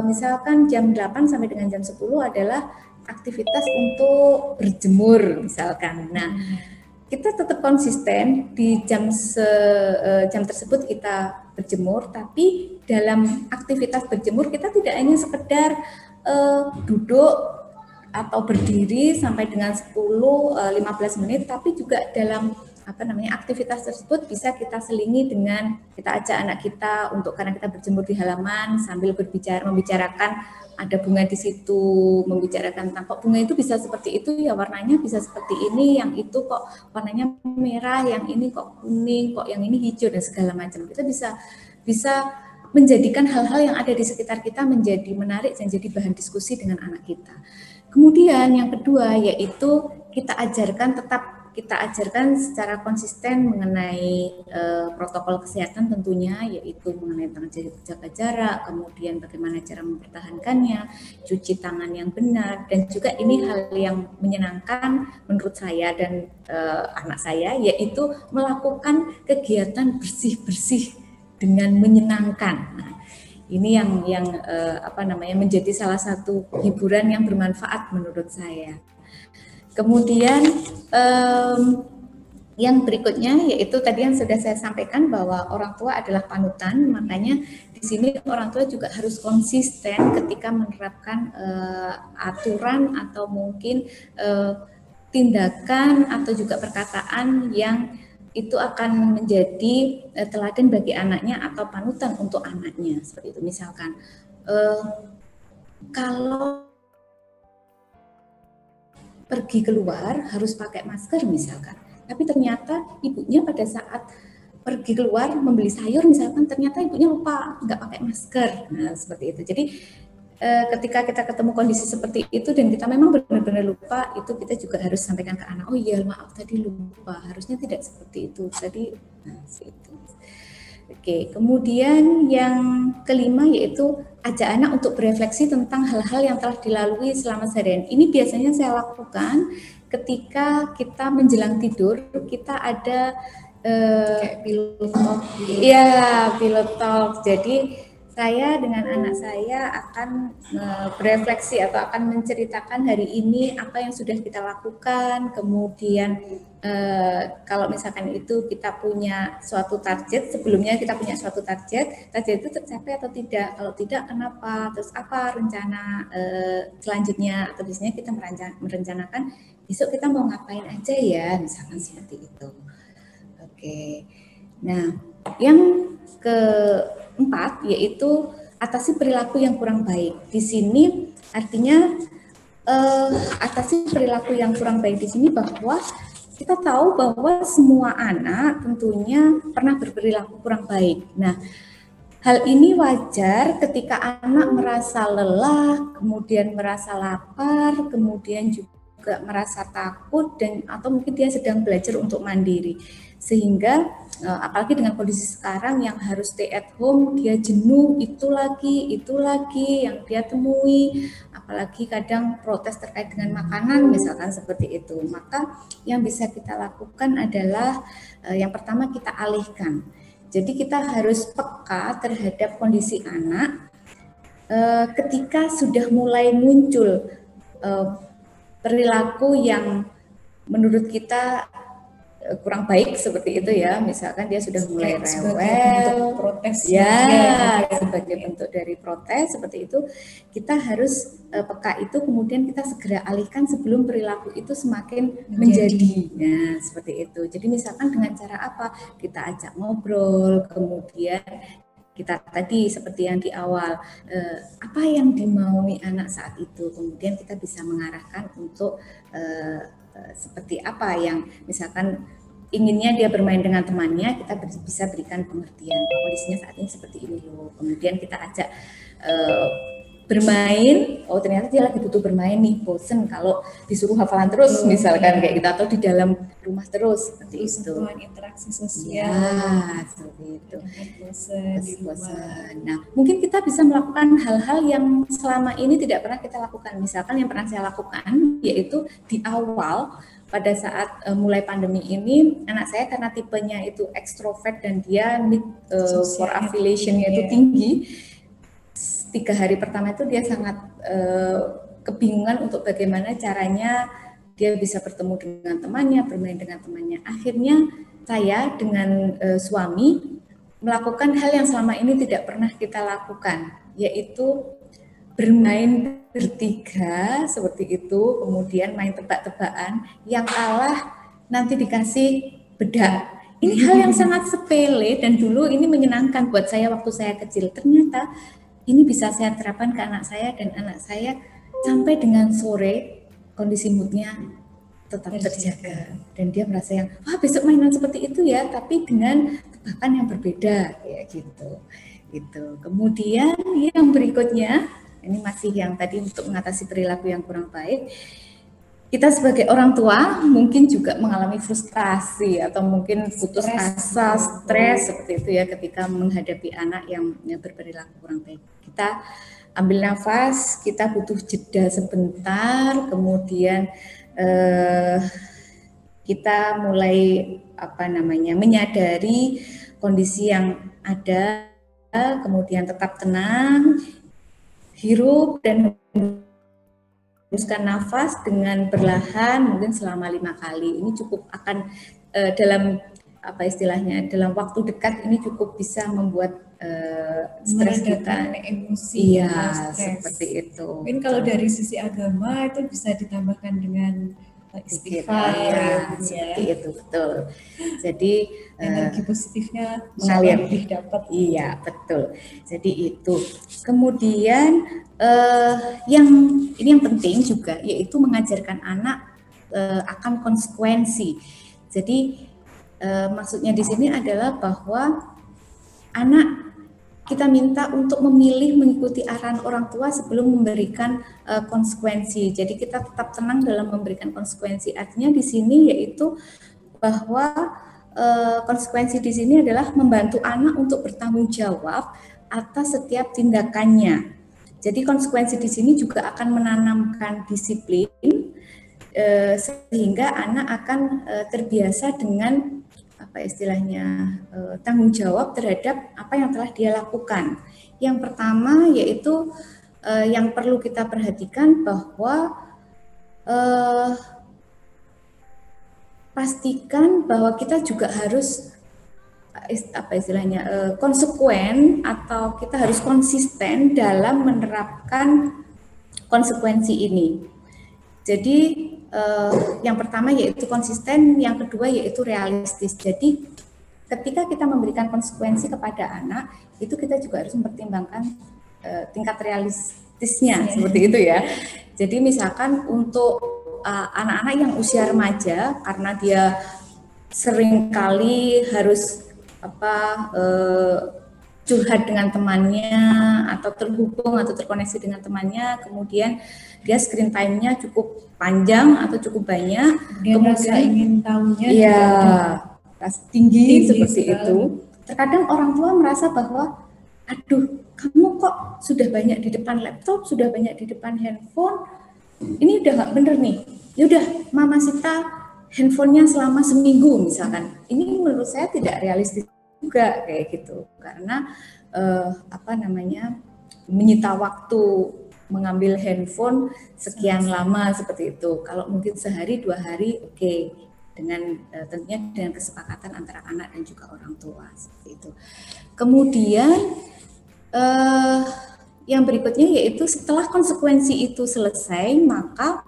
misalkan jam 8 sampai dengan jam 10 adalah aktivitas untuk berjemur misalkan. Nah, kita tetap konsisten di jam tersebut kita berjemur, tapi dalam aktivitas berjemur kita tidak hanya sekedar duduk atau berdiri sampai dengan 10-15 menit, tapi juga dalam aktivitas tersebut bisa kita selingi dengan kita ajak anak kita untuk, karena kita berjemur di halaman sambil membicarakan ada bunga di situ, membicarakan tentang kok bunga itu bisa seperti itu ya, warnanya bisa seperti ini, yang itu kok warnanya merah, yang ini kok kuning, kok yang ini hijau, dan segala macam. Kita bisa menjadikan hal-hal yang ada di sekitar kita menjadi menarik dan jadi bahan diskusi dengan anak kita. Kemudian yang kedua yaitu kita ajarkan secara konsisten mengenai protokol kesehatan tentunya, yaitu mengenai jaga jarak, kemudian bagaimana cara mempertahankannya, cuci tangan yang benar, dan juga ini hal yang menyenangkan menurut saya dan anak saya, yaitu melakukan kegiatan bersih-bersih dengan menyenangkan. Nah, Ini yang apa namanya menjadi salah satu hiburan yang bermanfaat menurut saya. Kemudian yang berikutnya yaitu tadi yang sudah saya sampaikan bahwa orang tua adalah panutan, makanya di sini orang tua juga harus konsisten ketika menerapkan aturan atau mungkin tindakan atau juga perkataan yang itu akan menjadi teladan bagi anaknya atau panutan untuk anaknya seperti itu. Misalkan kalau pergi keluar harus pakai masker misalkan, tapi ternyata ibunya pada saat pergi keluar membeli sayur misalkan ternyata ibunya lupa nggak pakai masker. Nah seperti itu. Jadi ketika kita ketemu kondisi seperti itu dan kita memang benar-benar lupa, itu kita juga harus sampaikan ke anak, oh iya maaf tadi lupa, harusnya tidak seperti itu tadi. Nah itu. Oke, kemudian yang kelima yaitu ajak anak untuk berefleksi tentang hal-hal yang telah dilalui selama seharian. Ini biasanya saya lakukan ketika kita menjelang tidur, kita ada pilot talk. Iya, pilot talk. Jadi saya dengan anak saya akan berefleksi atau akan menceritakan hari ini apa yang sudah kita lakukan, kemudian kalau misalkan itu kita punya suatu target, sebelumnya kita punya suatu target itu tercapai atau tidak, kalau tidak kenapa, terus apa rencana selanjutnya, atau biasanya kita merencanakan besok kita mau ngapain aja ya, misalkan seperti itu. Oke, nah yang keempat yaitu atasi perilaku yang kurang baik. Di sini artinya atasi perilaku yang kurang baik di sini bahwa kita tahu bahwa semua anak tentunya pernah berperilaku kurang baik. Nah, hal ini wajar ketika anak merasa lelah, kemudian merasa lapar, kemudian juga merasa takut dan atau mungkin dia sedang belajar untuk mandiri. Sehingga apalagi dengan kondisi sekarang yang harus stay at home, dia jenuh, itu lagi yang dia temui, apalagi kadang protes terkait dengan makanan misalkan seperti itu. Maka yang bisa kita lakukan adalah yang pertama kita alihkan. Jadi kita harus peka terhadap kondisi anak ketika sudah mulai muncul perilaku yang menurut kita kurang baik seperti itu ya, misalkan dia sudah mulai rewel, protes ya, sebagai bentuk dari protes seperti itu, kita harus peka itu, kemudian kita segera alihkan sebelum perilaku itu semakin menjadi. Nah seperti itu. Jadi misalkan dengan cara apa? Kita ajak ngobrol, kemudian kita tadi seperti yang di awal, apa yang dimaui anak saat itu, kemudian kita bisa mengarahkan untuk seperti apa yang misalkan inginnya dia bermain dengan temannya, kita bisa berikan pengertian kondisinya saat ini seperti ini loh. Kemudian kita ajak bermain, oh ternyata dia lagi butuh bermain nih, bosen kalau disuruh hafalan terus misalkan kayak gitu, atau di dalam rumah terus seperti itu. Interaksi sosial. Ya, seperti itu. Bosan. Nah, mungkin kita bisa melakukan hal-hal yang selama ini tidak pernah kita lakukan. Misalkan yang pernah saya lakukan yaitu di awal pada saat mulai pandemi ini, anak saya karena tipenya itu ekstrovert dan dia need for affiliation-nya itu tinggi. 3 hari pertama itu dia sangat kebingungan untuk bagaimana caranya dia bisa bertemu dengan temannya, bermain dengan temannya. Akhirnya saya dengan suami melakukan hal yang selama ini tidak pernah kita lakukan, yaitu bermain bertiga seperti itu, kemudian main tebak-tebakan, yang kalah nanti dikasih bedak. Ini hal yang sangat sepele dan dulu ini menyenangkan buat saya waktu saya kecil. Ternyata ini bisa saya terapkan ke anak saya dan anak saya sampai dengan sore kondisi moodnya tetap terjaga dan dia merasa yang wah besok mainan seperti itu ya, tapi dengan tebakan yang berbeda kayak gitu. Kemudian yang berikutnya ini masih yang tadi untuk mengatasi perilaku yang kurang baik. Kita sebagai orang tua mungkin juga mengalami frustrasi atau mungkin putus asa, stres seperti itu ya ketika menghadapi anak yang berperilaku kurang baik. Kita ambil nafas, kita butuh jeda sebentar, kemudian kita mulai menyadari kondisi yang ada kemudian tetap tenang, hirup dan hembuskan nafas dengan perlahan mungkin selama 5 kali. Ini cukup akan dalam apa istilahnya, dalam waktu dekat ini cukup bisa membuat stres kita, emosi, iya, stres. seperti itu. Mungkin kalau dari sisi agama itu bisa ditambahkan dengan istighfar, seperti itu, betul. Jadi energi positifnya mengalir, lebih dapat. Iya, betul. Jadi itu. Kemudian yang penting juga yaitu mengajarkan anak akan konsekuensi. Jadi maksudnya di sini adalah bahwa anak kita minta untuk memilih mengikuti arahan orang tua sebelum memberikan konsekuensi. Jadi kita tetap tenang dalam memberikan konsekuensi. Artinya di sini yaitu bahwa konsekuensi di sini adalah membantu anak untuk bertanggung jawab atas setiap tindakannya. Jadi konsekuensi di sini juga akan menanamkan disiplin sehingga anak akan terbiasa dengan apa istilahnya tanggung jawab terhadap apa yang telah dia lakukan. Yang pertama yaitu yang perlu kita perhatikan bahwa pastikan bahwa kita juga harus apa istilahnya konsekuen atau kita harus konsisten dalam menerapkan konsekuensi ini. Jadi yang pertama yaitu konsisten, yang kedua yaitu realistis. Jadi ketika kita memberikan konsekuensi kepada anak, itu kita juga harus mempertimbangkan tingkat realistisnya, seperti itu ya. Jadi misalkan untuk anak-anak yang usia remaja, karena dia seringkali harus curhat dengan temannya atau terhubung atau terkoneksi dengan temannya, kemudian dia screen time-nya cukup panjang atau cukup banyak, kemudian ingin tahunya tinggi seperti itu. Terkadang orang tua merasa bahwa aduh, kamu kok sudah banyak di depan laptop, sudah banyak di depan handphone, ini udah nggak bener nih. Yaudah, Mama Sita handphonenya selama seminggu misalkan. Ini menurut saya tidak realistis juga kayak gitu, karena menyita waktu mengambil handphone sekian lama seperti itu. Kalau mungkin sehari 2 hari oke. Dengan tentunya dengan kesepakatan antara anak dan juga orang tua seperti itu. Kemudian yang berikutnya yaitu setelah konsekuensi itu selesai, maka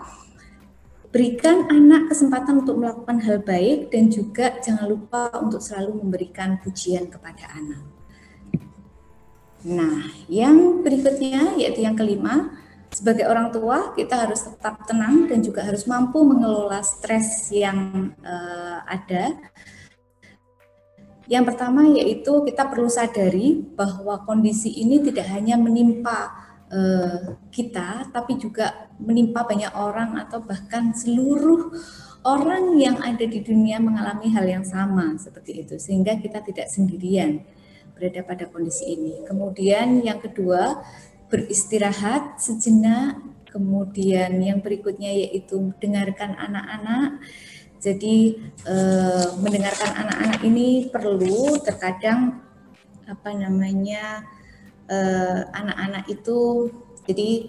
berikan anak kesempatan untuk melakukan hal baik dan juga jangan lupa untuk selalu memberikan pujian kepada anak. Nah, yang berikutnya yaitu yang kelima, sebagai orang tua kita harus tetap tenang dan juga harus mampu mengelola stres yang ada. Yang pertama yaitu kita perlu sadari bahwa kondisi ini tidak hanya menimpa kita, tapi juga menimpa banyak orang atau bahkan seluruh orang yang ada di dunia mengalami hal yang sama seperti itu, sehingga kita tidak sendirian berada pada kondisi ini. Kemudian yang kedua, beristirahat sejenak. Kemudian yang berikutnya yaitu dengarkan anak-anak. Jadi mendengarkan anak-anak ini perlu, terkadang anak-anak itu jadi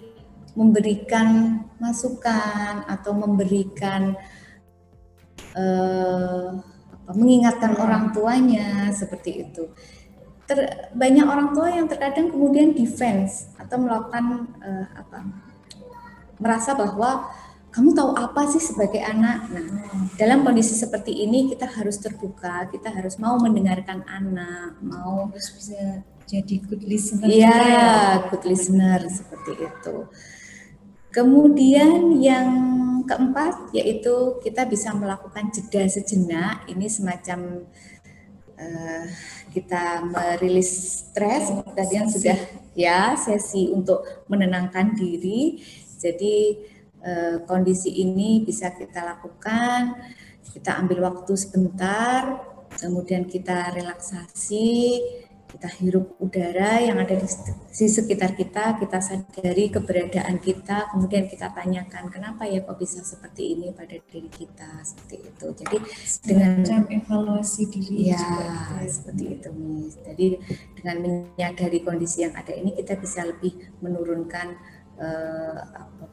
memberikan masukan atau memberikan mengingatkan orang tuanya seperti itu. Banyak orang tua yang terkadang kemudian defense atau melakukan merasa bahwa kamu tahu apa sih sebagai anak. Nah, dalam kondisi seperti ini kita harus terbuka, kita harus mau mendengarkan anak, harus bisa jadi good listener. Iya, good listener seperti itu. Kemudian yang keempat yaitu kita bisa melakukan jeda sejenak. Ini semacam kita merilis stres, tadi yang sudah ya sesi untuk menenangkan diri. Jadi kondisi ini bisa kita lakukan, kita ambil waktu sebentar, kemudian kita relaksasi, kita hirup udara yang ada di sekitar kita, kita sadari keberadaan kita, kemudian kita tanyakan kenapa ya kok bisa seperti ini pada diri kita, seperti itu. Jadi dengan evaluasi diri ya juga. Seperti itu, Miss. Jadi dengan menyadari kondisi yang ada ini, kita bisa lebih menurunkan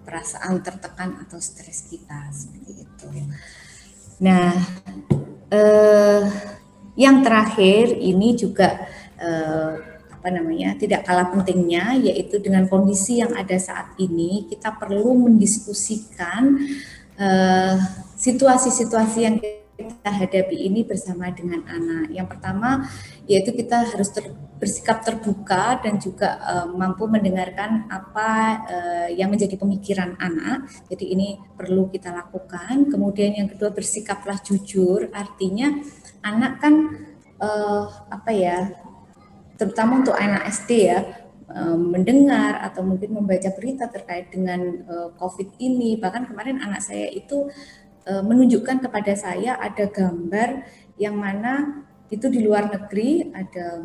perasaan tertekan atau stres kita, seperti itu. Nah, yang terakhir ini juga tidak kalah pentingnya, yaitu dengan kondisi yang ada saat ini kita perlu mendiskusikan situasi-situasi yang kita hadapi ini bersama dengan anak. Yang pertama yaitu kita harus bersikap terbuka dan juga mampu mendengarkan apa yang menjadi pemikiran anak. Jadi ini perlu kita lakukan. Kemudian yang kedua, bersikaplah jujur. Artinya anak kan terutama untuk anak SD ya, mendengar atau mungkin membaca berita terkait dengan COVID ini. Bahkan kemarin anak saya itu menunjukkan kepada saya ada gambar yang mana itu di luar negeri, ada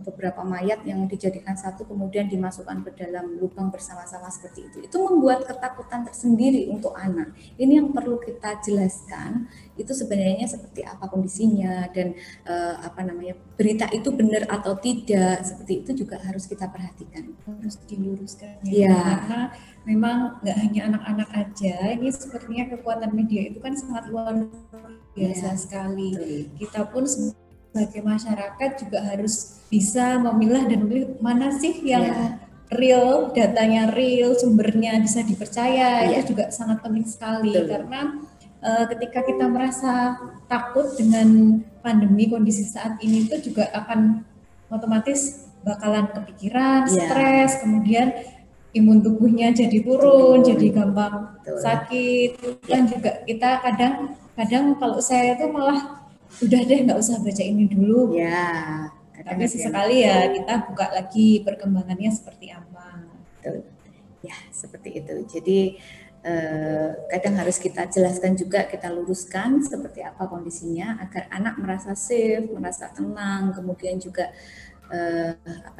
beberapa mayat yang dijadikan satu kemudian dimasukkan ke dalam lubang bersama-sama seperti itu. Itu membuat ketakutan tersendiri untuk anak. Ini yang perlu kita jelaskan, itu sebenarnya seperti apa kondisinya dan berita itu benar atau tidak, seperti itu juga harus kita perhatikan. Harus diluruskan ya. Karena memang nggak hanya anak-anak aja, ini sepertinya kekuatan media itu kan sangat luar biasa sekali. Betul. Kita pun sebagai masyarakat juga harus bisa memilah dan memilih mana sih yang real, datanya real, sumbernya bisa dipercaya. Itu juga sangat penting sekali. Betul. Karena ketika kita merasa takut dengan pandemi kondisi saat ini, itu juga akan otomatis bakalan kepikiran, stres, kemudian imun tubuhnya jadi turun, jadi gampang sakit. Dan juga kita kadang kalau saya itu malah udah deh nggak usah baca ini dulu. Tapi sesekali ya kita buka lagi perkembangannya seperti apa. Betul. Ya, seperti itu. Jadi kadang harus kita jelaskan juga, kita luruskan seperti apa kondisinya agar anak merasa safe, merasa tenang, kemudian juga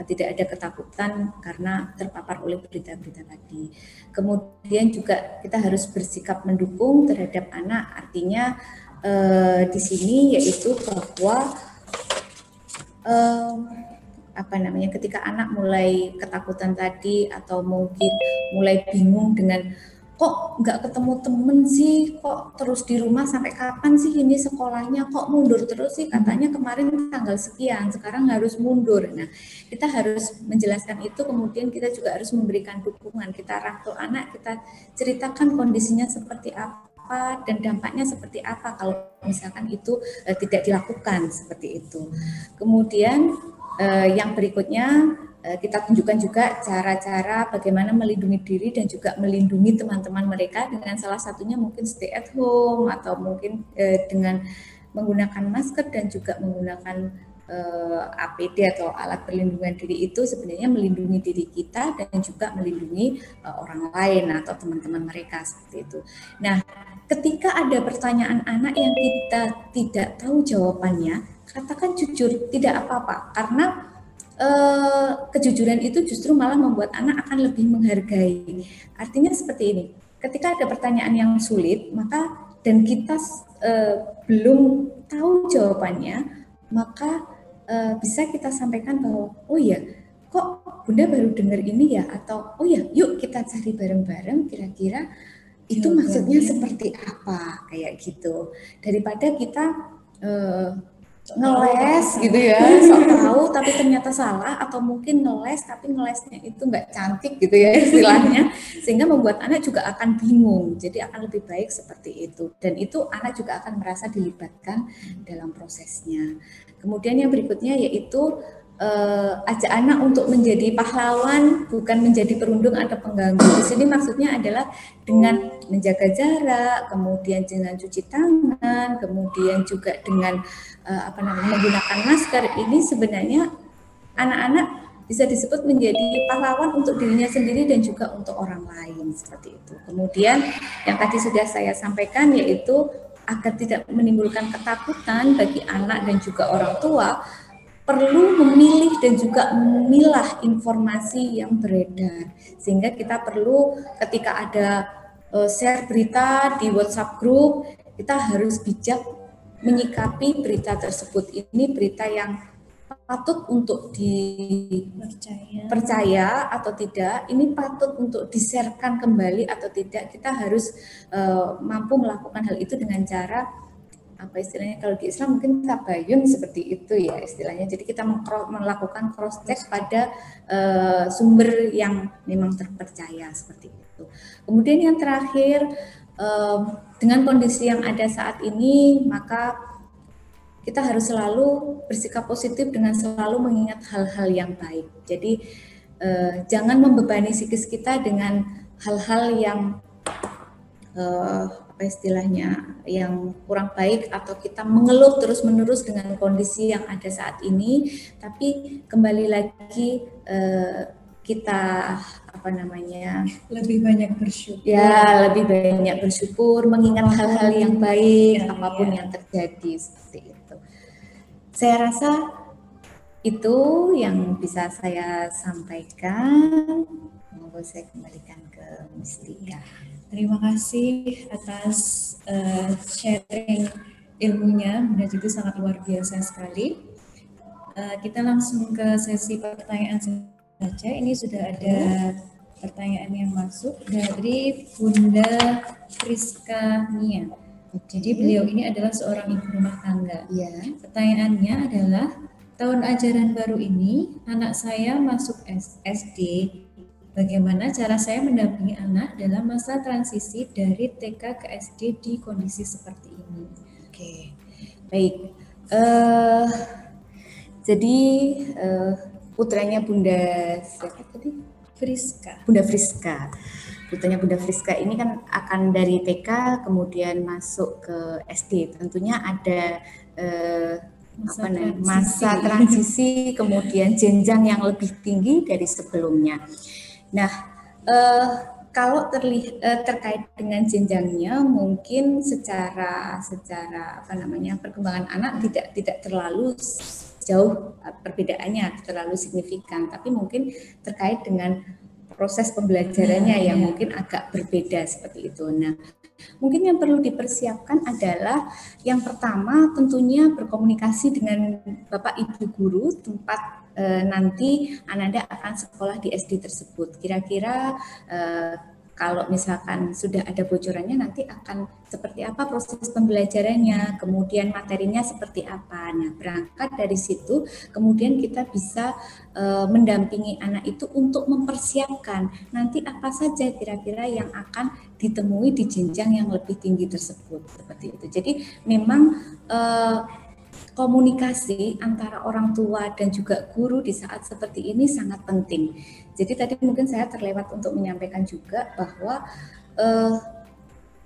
tidak ada ketakutan karena terpapar oleh berita-berita tadi. Kemudian juga kita harus bersikap mendukung terhadap anak, artinya di sini yaitu bahwa ketika anak mulai ketakutan tadi atau mungkin mulai bingung dengan kok nggak ketemu temen sih, kok terus di rumah sampai kapan sih ini sekolahnya, kok mundur terus sih, katanya kemarin tanggal sekian, sekarang harus mundur. Nah, kita harus menjelaskan itu, kemudian kita juga harus memberikan dukungan. Kita rangkul anak, kita ceritakan kondisinya seperti apa dan dampaknya seperti apa kalau misalkan itu tidak dilakukan seperti itu. Kemudian yang berikutnya kita tunjukkan juga cara-cara bagaimana melindungi diri dan juga melindungi teman-teman mereka, dengan salah satunya mungkin stay at home atau mungkin dengan menggunakan masker dan juga menggunakan APD atau alat perlindungan diri. Itu sebenarnya melindungi diri kita dan juga melindungi orang lain atau teman-teman mereka seperti itu. Nah, ketika ada pertanyaan anak yang kita tidak tahu jawabannya, katakan jujur, tidak apa-apa, karena kejujuran itu justru malah membuat anak akan lebih menghargai. Artinya seperti ini, ketika ada pertanyaan yang sulit, maka dan kita belum tahu jawabannya, maka bisa kita sampaikan bahwa oh ya, kok Bunda baru dengar ini ya, atau oh ya, yuk kita cari bareng-bareng kira-kira itu maksudnya seperti apa, kayak gitu, daripada kita ngeles gitu ya, sok tahu tapi ternyata salah, atau mungkin ngeles tapi ngelesnya itu nggak cantik gitu ya istilahnya, sehingga membuat anak juga akan bingung. Jadi akan lebih baik seperti itu, dan itu anak juga akan merasa dilibatkan dalam prosesnya. Kemudian yang berikutnya yaitu ajak anak untuk menjadi pahlawan, bukan menjadi perundung atau pengganggu. Di sini maksudnya adalah dengan menjaga jarak, kemudian dengan cuci tangan, kemudian juga dengan menggunakan masker. Ini sebenarnya anak-anak bisa disebut menjadi pahlawan untuk dirinya sendiri dan juga untuk orang lain, seperti itu. Kemudian yang tadi sudah saya sampaikan yaitu agar tidak menimbulkan ketakutan bagi anak dan juga orang tua, perlu memilih dan juga memilah informasi yang beredar, sehingga kita perlu ketika ada share berita di WhatsApp group, kita harus bijak menyikapi berita tersebut. Ini berita yang patut untuk dipercaya atau tidak, ini patut untuk di-sharekan kembali atau tidak. Kita harus mampu melakukan hal itu dengan cara apa istilahnya, kalau di Islam mungkin tabayun seperti itu ya istilahnya. Jadi kita melakukan cross check pada sumber yang memang terpercaya seperti itu. Kemudian yang terakhir, dengan kondisi yang ada saat ini, maka kita harus selalu bersikap positif dengan selalu mengingat hal-hal yang baik. Jadi jangan membebani psikis kita dengan hal-hal yang apa istilahnya yang kurang baik, atau kita mengeluh terus-menerus dengan kondisi yang ada saat ini. Tapi kembali lagi kita apa namanya, lebih banyak bersyukur. Ya, lebih banyak bersyukur, mengingat hal-hal yang baik apapun yang terjadi seperti itu. Saya rasa itu yang bisa saya sampaikan. Monggo saya kembalikan ke Mustika. Terima kasih atas sharing ilmunya, Bunda Jitu sangat luar biasa sekali. Kita langsung ke sesi pertanyaan saja. Ini sudah ada pertanyaan yang masuk dari Bunda Friska Nia. Jadi beliau ini adalah seorang ibu rumah tangga. Ya. Pertanyaannya adalah, tahun ajaran baru ini anak saya masuk SD. Bagaimana cara saya mendampingi anak dalam masa transisi dari TK ke SD di kondisi seperti ini? Oke, baik. Jadi putranya Bunda siapa tadi? Friska. Bunda Friska. Putranya Bunda Friska ini kan akan dari TK kemudian masuk ke SD. Tentunya ada masa transisi kemudian jenjang yang lebih tinggi dari sebelumnya. Nah, kalau terkait dengan jenjangnya, mungkin secara apa namanya, perkembangan anak tidak terlalu jauh perbedaannya, terlalu signifikan, tapi mungkin terkait dengan proses pembelajarannya yang mungkin agak berbeda seperti itu. Nah, mungkin yang perlu dipersiapkan adalah yang pertama tentunya berkomunikasi dengan Bapak Ibu guru tempat nanti Ananda akan sekolah di SD tersebut. Kira-kira kalau misalkan sudah ada bocorannya, nanti akan seperti apa proses pembelajarannya, kemudian materinya seperti apa. Nah, berangkat dari situ, kemudian kita bisa mendampingi anak itu untuk mempersiapkan nanti apa saja kira-kira yang akan ditemui di jenjang yang lebih tinggi tersebut. Seperti itu. Jadi memang komunikasi antara orang tua dan juga guru di saat seperti ini sangat penting. Jadi tadi mungkin saya terlewat untuk menyampaikan juga bahwa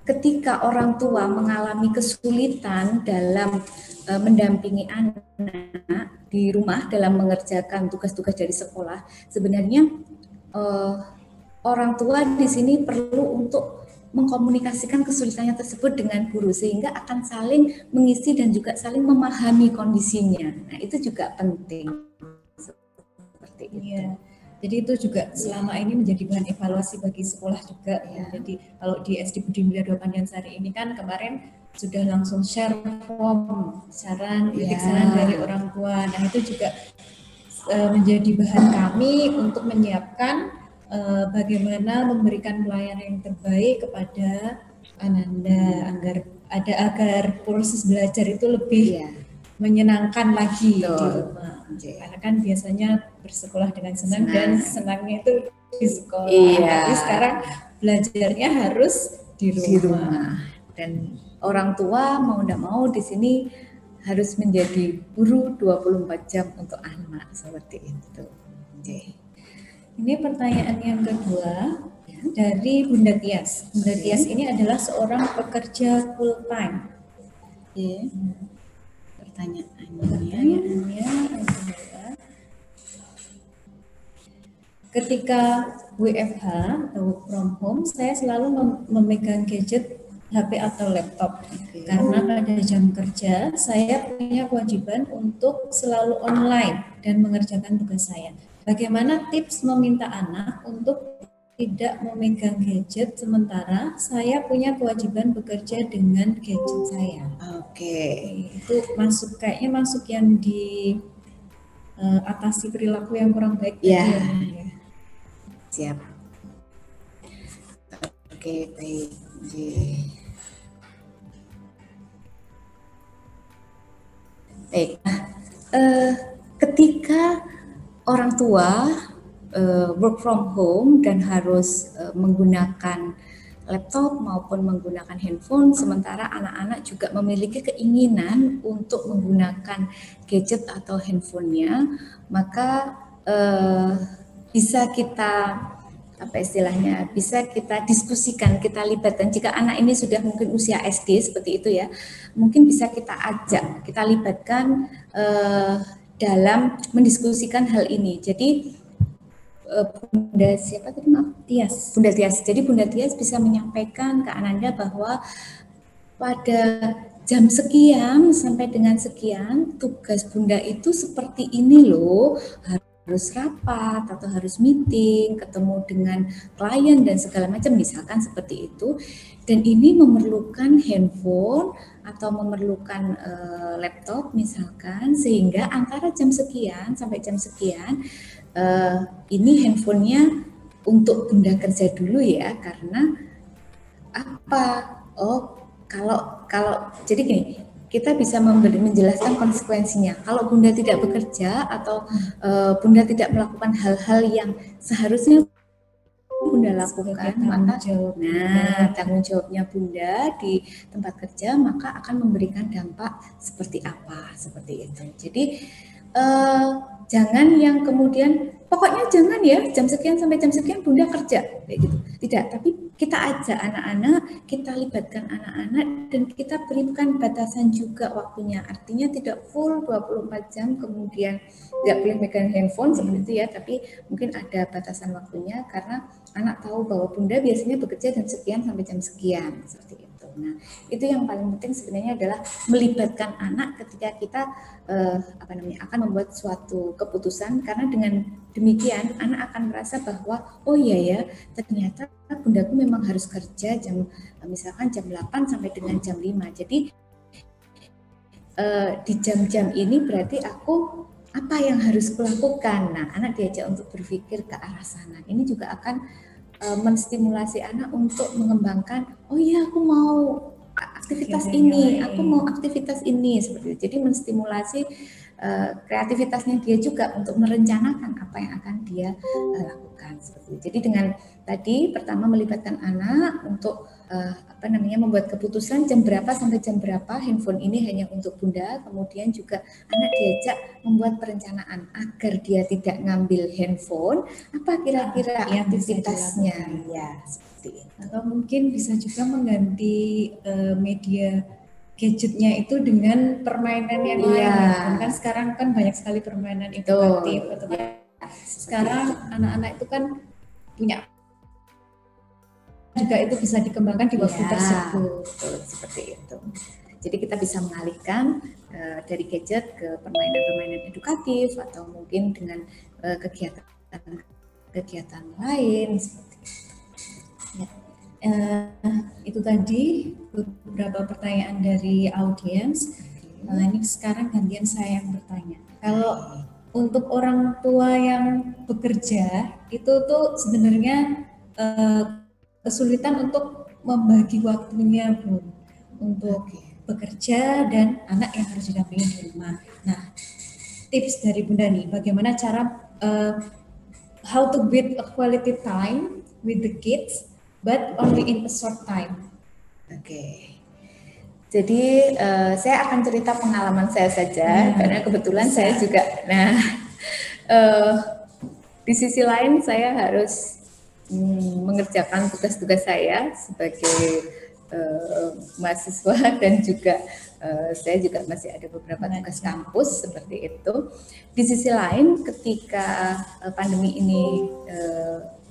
ketika orang tua mengalami kesulitan dalam mendampingi anak di rumah dalam mengerjakan tugas-tugas dari sekolah, sebenarnya orang tua di sini perlu untuk mengkomunikasikan kesulitannya tersebut dengan guru sehingga akan saling mengisi dan juga saling memahami kondisinya. Nah, itu juga penting. Seperti itu. Ya. Jadi itu juga selama ini menjadi bahan evaluasi bagi sekolah juga. Ya. Jadi kalau di SD Budi Mulia Panjansari ini kan kemarin sudah langsung share form saran, titik saran dari orang tua. Nah, itu juga menjadi bahan kami untuk menyiapkan bagaimana memberikan pelayanan yang terbaik kepada Ananda agar proses belajar itu lebih menyenangkan lagi di rumah. Karena kan biasanya bersekolah dengan senang dan senangnya itu di sekolah. Tapi sekarang belajarnya harus di rumah. Dan orang tua mau tidak mau di sini harus menjadi guru 24 jam untuk anak seperti itu. Ini pertanyaan yang kedua dari Bunda Tias. Bunda Tias ini adalah seorang pekerja full time. Pertanyaannya adalah, ketika WFH atau work from home, saya selalu memegang gadget HP atau laptop. Karena pada jam kerja saya punya kewajiban untuk selalu online dan mengerjakan tugas saya. Bagaimana tips meminta anak untuk tidak memegang gadget sementara saya punya kewajiban bekerja dengan gadget saya? Itu kayaknya masuk yang di atasi perilaku yang kurang baik. Ya. Siap. Baik. Baik. Ketika orang tua work from home dan harus menggunakan laptop maupun menggunakan handphone, sementara anak-anak juga memiliki keinginan untuk menggunakan gadget atau handphonenya, maka bisa kita bisa kita diskusikan, kita libatkan. Jika anak ini sudah mungkin usia SD seperti itu ya, mungkin bisa kita ajak, kita libatkan dalam mendiskusikan hal ini. Jadi Bunda siapa tadi, maaf? Tias. Bunda Tias. Jadi Bunda Tias bisa menyampaikan ke Ananda bahwa pada jam sekian sampai dengan sekian tugas Bunda itu seperti ini loh, harus rapat atau harus meeting, ketemu dengan klien dan segala macam, misalkan seperti itu. Dan ini memerlukan handphone atau memerlukan laptop misalkan, sehingga antara jam sekian sampai jam sekian ini handphonenya untuk Bunda kerja dulu ya, karena apa? Kalau jadi gini, kita bisa menjelaskan konsekuensinya. Kalau Bunda tidak bekerja atau Bunda tidak melakukan hal-hal yang seharusnya Bunda lakukan, maka tanggung jawabnya Bunda di tempat kerja maka akan memberikan dampak seperti apa, seperti itu. Jadi jangan yang kemudian pokoknya jangan ya jam sekian sampai jam sekian Bunda kerja kayak gitu. Tidak, tapi kita ajak anak-anak, kita libatkan anak-anak dan kita berikan batasan juga waktunya. Artinya tidak full 24 jam kemudian tidak boleh megang handphone seperti itu ya, tapi mungkin ada batasan waktunya karena anak tahu bahwa Bunda biasanya bekerja jam sekian sampai jam sekian seperti itu. Nah, itu yang paling penting sebenarnya adalah melibatkan anak ketika kita akan membuat suatu keputusan, karena dengan demikian anak akan merasa bahwa oh iya ya, ternyata Bundaku memang harus kerja misalkan jam 8 sampai dengan jam 5. Jadi di jam-jam ini berarti aku apa yang harus kulakukan. Nah, anak diajak untuk berpikir ke arah sana. Ini juga akan menstimulasi anak untuk mengembangkan, oh iya aku mau aktivitas ini, aku mau aktivitas ini, seperti itu. Jadi menstimulasi kreativitasnya dia juga untuk merencanakan apa yang akan dia lakukan, seperti itu. Jadi dengan tadi pertama melibatkan anak untuk membuat keputusan jam berapa sampai jam berapa handphone ini hanya untuk Bunda, kemudian juga anak diajak membuat perencanaan agar dia tidak ngambil handphone, apa kira-kira aktivitasnya ya, seperti itu. Atau mungkin bisa juga mengganti media gadgetnya itu dengan permainan yang lain. Kan sekarang kan banyak sekali permainan interaktif. Sekarang anak-anak itu kan punya juga, itu bisa dikembangkan di waktu tersebut. Betul, seperti itu. Jadi kita bisa mengalihkan dari gadget ke permainan-permainan edukatif atau mungkin dengan kegiatan lain seperti itu. Ya. Itu tadi beberapa pertanyaan dari audiens. Nah, ini sekarang gantian saya yang bertanya. Kalau untuk orang tua yang bekerja itu tuh sebenarnya kesulitan untuk membagi waktunya, Bun, untuk bekerja dan anak yang harus didampingi di rumah. Nah, tips dari Bunda nih, bagaimana cara how to build a quality time with the kids but only in a short time. Jadi saya akan cerita pengalaman saya saja, karena kebetulan saya juga. Nah, di sisi lain saya harus mengerjakan tugas-tugas saya sebagai mahasiswa dan juga saya juga masih ada beberapa tugas kampus seperti itu. Di sisi lain, ketika pandemi ini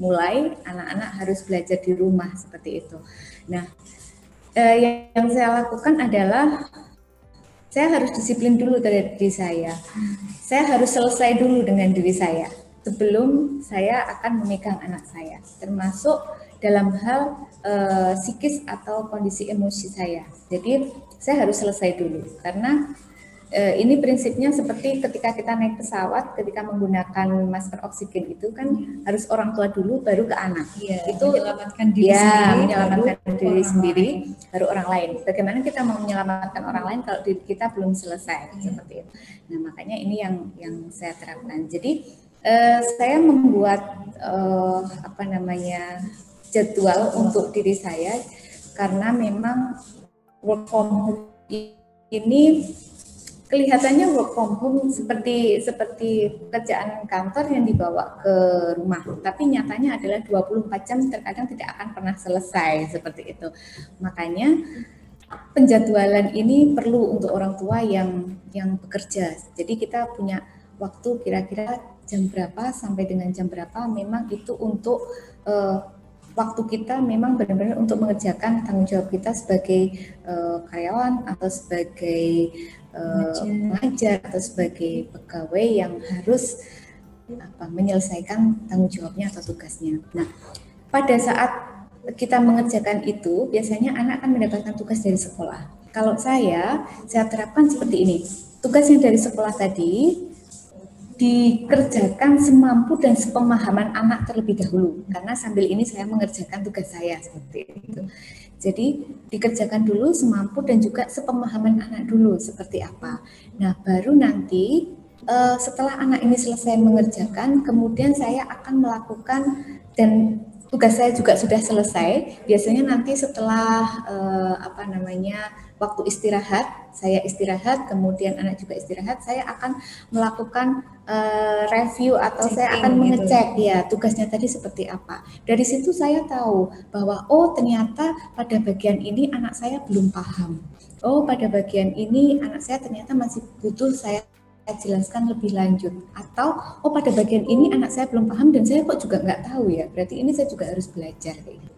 mulai, anak-anak harus belajar di rumah seperti itu. Nah, Yang saya lakukan adalah saya harus disiplin dulu dari diri saya. Saya harus selesai dulu dengan diri saya sebelum saya akan memegang anak saya, termasuk dalam hal psikis atau kondisi emosi saya. Jadi saya harus selesai dulu karena ini prinsipnya seperti ketika kita naik pesawat, ketika menggunakan masker oksigen itu kan harus orang tua dulu baru ke anak. Ya, itu menyelamatkan diri sendiri, menyelamatkan diri sendiri baru orang lain. Bagaimana kita mau menyelamatkan orang lain kalau diri kita belum selesai seperti itu. Nah, makanya ini yang saya terapkan. Jadi saya membuat jadwal untuk diri saya karena memang work from home ini kelihatannya work from home seperti pekerjaan kantor yang dibawa ke rumah, tapi nyatanya adalah 24 jam terkadang tidak akan pernah selesai seperti itu. Makanya penjadwalan ini perlu untuk orang tua yang bekerja. Jadi kita punya waktu kira-kira jam berapa sampai dengan jam berapa, memang itu untuk waktu kita memang benar-benar untuk mengerjakan tanggung jawab kita sebagai karyawan atau sebagai pengajar atau sebagai pegawai yang harus menyelesaikan tanggung jawabnya atau tugasnya. Nah, pada saat kita mengerjakan itu, biasanya anak akan mendapatkan tugas dari sekolah. Kalau saya terapkan seperti ini. Tugas yang dari sekolah tadi dikerjakan semampu dan sepemahaman anak terlebih dahulu, karena sambil ini saya mengerjakan tugas saya seperti itu. Jadi dikerjakan dulu semampu dan juga sepemahaman anak dulu seperti apa. Nah, baru nanti setelah anak ini selesai mengerjakan, kemudian saya akan melakukan, dan tugas saya juga sudah selesai. Biasanya nanti setelah waktu istirahat, saya istirahat, kemudian anak juga istirahat, saya akan melakukan review atau saya akan mengecek ya tugasnya tadi seperti apa. Dari situ saya tahu bahwa ternyata pada bagian ini anak saya belum paham. Pada bagian ini anak saya ternyata masih butuh saya jelaskan lebih lanjut, atau pada bagian ini anak saya belum paham dan saya kok juga nggak tahu ya, berarti ini saya juga harus belajar kayak gitu.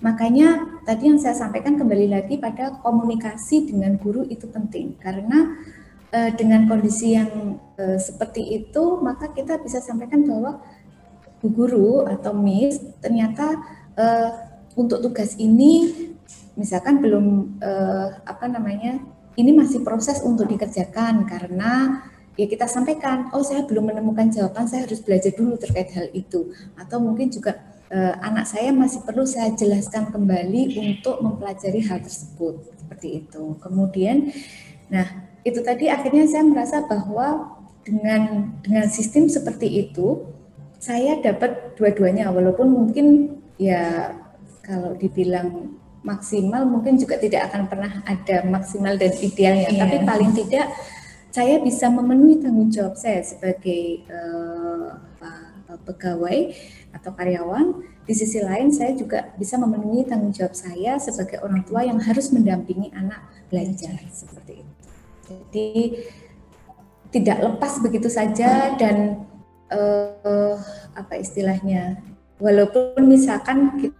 Makanya tadi yang saya sampaikan kembali lagi pada komunikasi dengan guru itu penting, karena dengan kondisi yang seperti itu maka kita bisa sampaikan bahwa Bu Guru atau Miss ternyata untuk tugas ini misalkan belum ini masih proses untuk dikerjakan, karena ya kita sampaikan, saya belum menemukan jawaban, saya harus belajar dulu terkait hal itu, atau mungkin juga anak saya masih perlu saya jelaskan kembali untuk mempelajari hal tersebut seperti itu. Kemudian, nah itu tadi akhirnya saya merasa bahwa dengan sistem seperti itu saya dapat dua-duanya, walaupun mungkin ya kalau dibilang maksimal mungkin juga tidak akan pernah ada maksimal dan idealnya, tapi paling tidak saya bisa memenuhi tanggung jawab saya sebagai pegawai atau karyawan. Di sisi lain saya juga bisa memenuhi tanggung jawab saya sebagai orang tua yang harus mendampingi anak belajar seperti itu. Jadi tidak lepas begitu saja, dan walaupun misalkan kita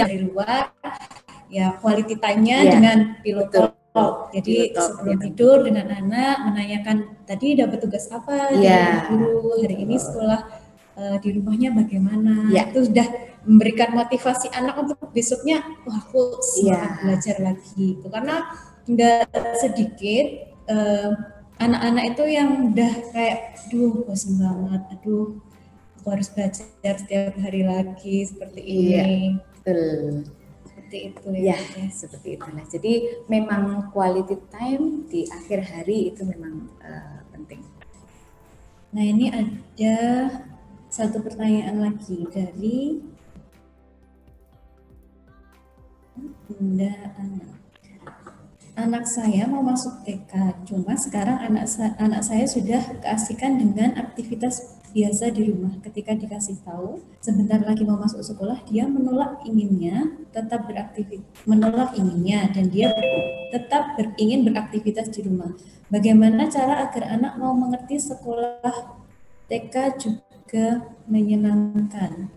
dari luar, ya quality time-nya dengan pilot talk. Jadi sebelum tidur dengan anak menanyakan tadi dapat tugas apa dari guru, hari ini sekolah di rumahnya bagaimana. Itu sudah memberikan motivasi anak untuk besoknya, aku semangat belajar lagi. Itu karena nggak sedikit anak-anak itu yang udah kayak, bosan banget, aku harus belajar setiap hari lagi seperti ini. Betul. Seperti itu ya. Seperti itulah. Jadi memang quality time di akhir hari itu memang penting. Nah, ini ada satu pertanyaan lagi dari Bunda Ana. Anak saya mau masuk TK, cuma sekarang anak saya sudah keasikan dengan aktivitas biasa di rumah. Ketika dikasih tahu sebentar lagi mau masuk sekolah, dia menolak inginnya dan dia tetap ingin beraktivitas di rumah. Bagaimana cara agar anak mau mengerti sekolah TK juga menyenangkan?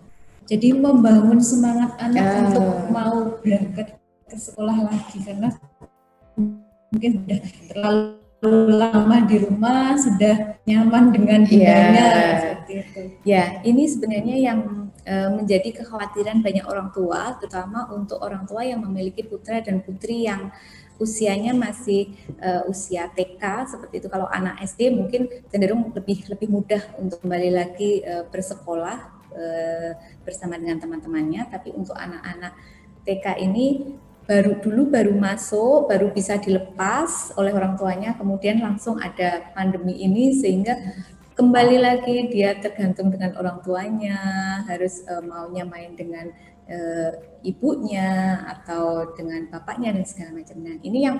Jadi membangun semangat anak untuk mau berangkat ke sekolah lagi, karena mungkin sudah terlalu lama di rumah, sudah nyaman dengan bundanya, seperti itu. Ya, ini sebenarnya yang menjadi kekhawatiran banyak orang tua, terutama untuk orang tua yang memiliki putra dan putri yang usianya masih usia TK seperti itu. Kalau anak SD mungkin cenderung lebih mudah untuk kembali lagi bersekolah bersama dengan teman-temannya, tapi untuk anak-anak TK ini baru masuk, baru bisa dilepas oleh orang tuanya, kemudian langsung ada pandemi ini sehingga kembali lagi dia tergantung dengan orang tuanya, harus maunya main dengan ibunya atau dengan bapaknya dan segala macam. Nah, ini yang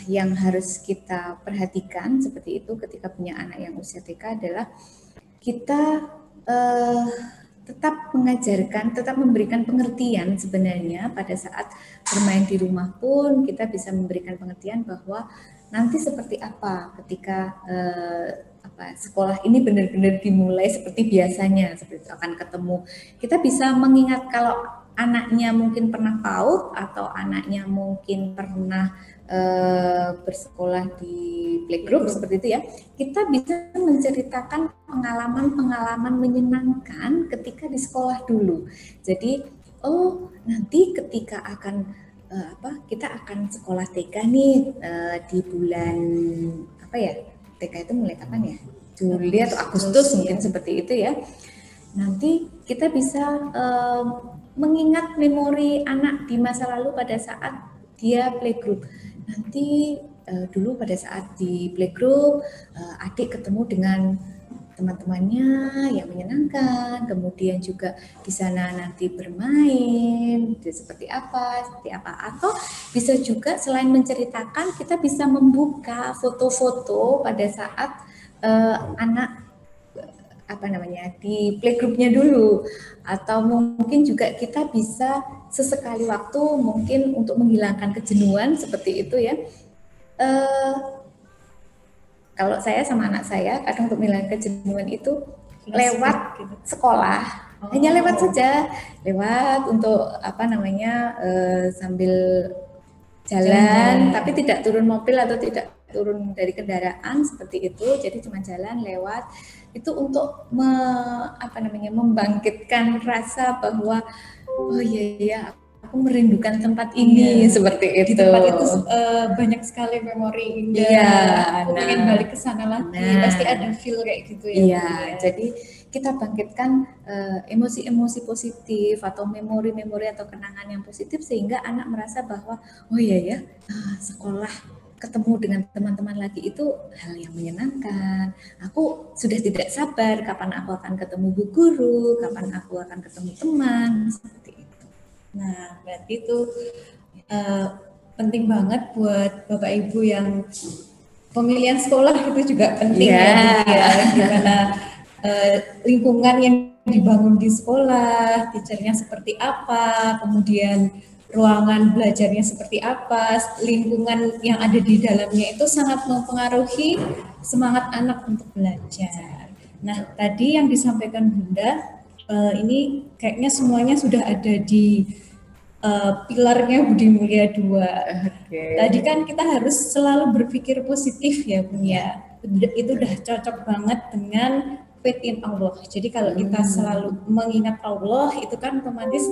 yang harus kita perhatikan seperti itu ketika punya anak yang usia TK adalah kita tetap mengajarkan, tetap memberikan pengertian sebenarnya pada saat bermain di rumah pun kita bisa memberikan pengertian bahwa nanti seperti apa ketika sekolah ini benar-benar dimulai seperti biasanya, seperti itu akan ketemu. Kita bisa mengingat kalau anaknya mungkin pernah PAUD atau anaknya mungkin pernah bersekolah di playgroup seperti itu ya, kita bisa menceritakan pengalaman-pengalaman menyenangkan ketika di sekolah dulu. Jadi, nanti ketika kita akan sekolah TK nih di bulan TK itu mulai kapan ya? Juli atau Agustus mungkin seperti itu ya. Nanti kita bisa mengingat memori anak di masa lalu pada saat dia playgroup. Nanti dulu pada saat di playgroup adik ketemu dengan teman-temannya yang menyenangkan, kemudian juga di sana nanti bermain seperti apa, atau bisa juga selain menceritakan kita bisa membuka foto-foto pada saat anak di playgroupnya dulu, atau mungkin juga kita bisa sesekali waktu mungkin untuk menghilangkan kejenuhan seperti itu ya. Kalau saya sama anak saya kadang untuk menghilangkan kejenuhan itu lewat sekolah, hanya lewat saja, lewat untuk sambil jalan, tapi tidak turun mobil atau tidak turun dari kendaraan seperti itu, jadi cuma jalan lewat itu untuk membangkitkan rasa bahwa oh iya aku merindukan tempat ini, seperti itu. Di tempat itu banyak sekali memori indah. Aku pengen balik ke sana lagi. Pasti ada feel kayak gitu ya. Iya, jadi kita bangkitkan emosi-emosi positif atau memori-memori atau kenangan yang positif sehingga anak merasa bahwa oh iya ya, sekolah ketemu dengan teman-teman lagi itu hal yang menyenangkan. Aku sudah tidak sabar kapan aku akan ketemu bu guru, kapan aku akan ketemu teman, seperti itu. Nah, berarti itu penting banget buat Bapak Ibu yang pemilihan sekolah itu juga penting ya. Gimana lingkungan yang dibangun di sekolah, teachernya seperti apa, kemudian ruangan belajarnya seperti apa, lingkungan yang ada di dalamnya itu sangat mempengaruhi semangat anak untuk belajar. Nah, tadi yang disampaikan Bunda, ini kayaknya semuanya sudah ada di pilarnya Budi Mulia 2. Tadi kan kita harus selalu berpikir positif ya Bunda. Itu udah cocok banget dengan faith in Allah. Jadi kalau kita selalu mengingat Allah, itu kan otomatis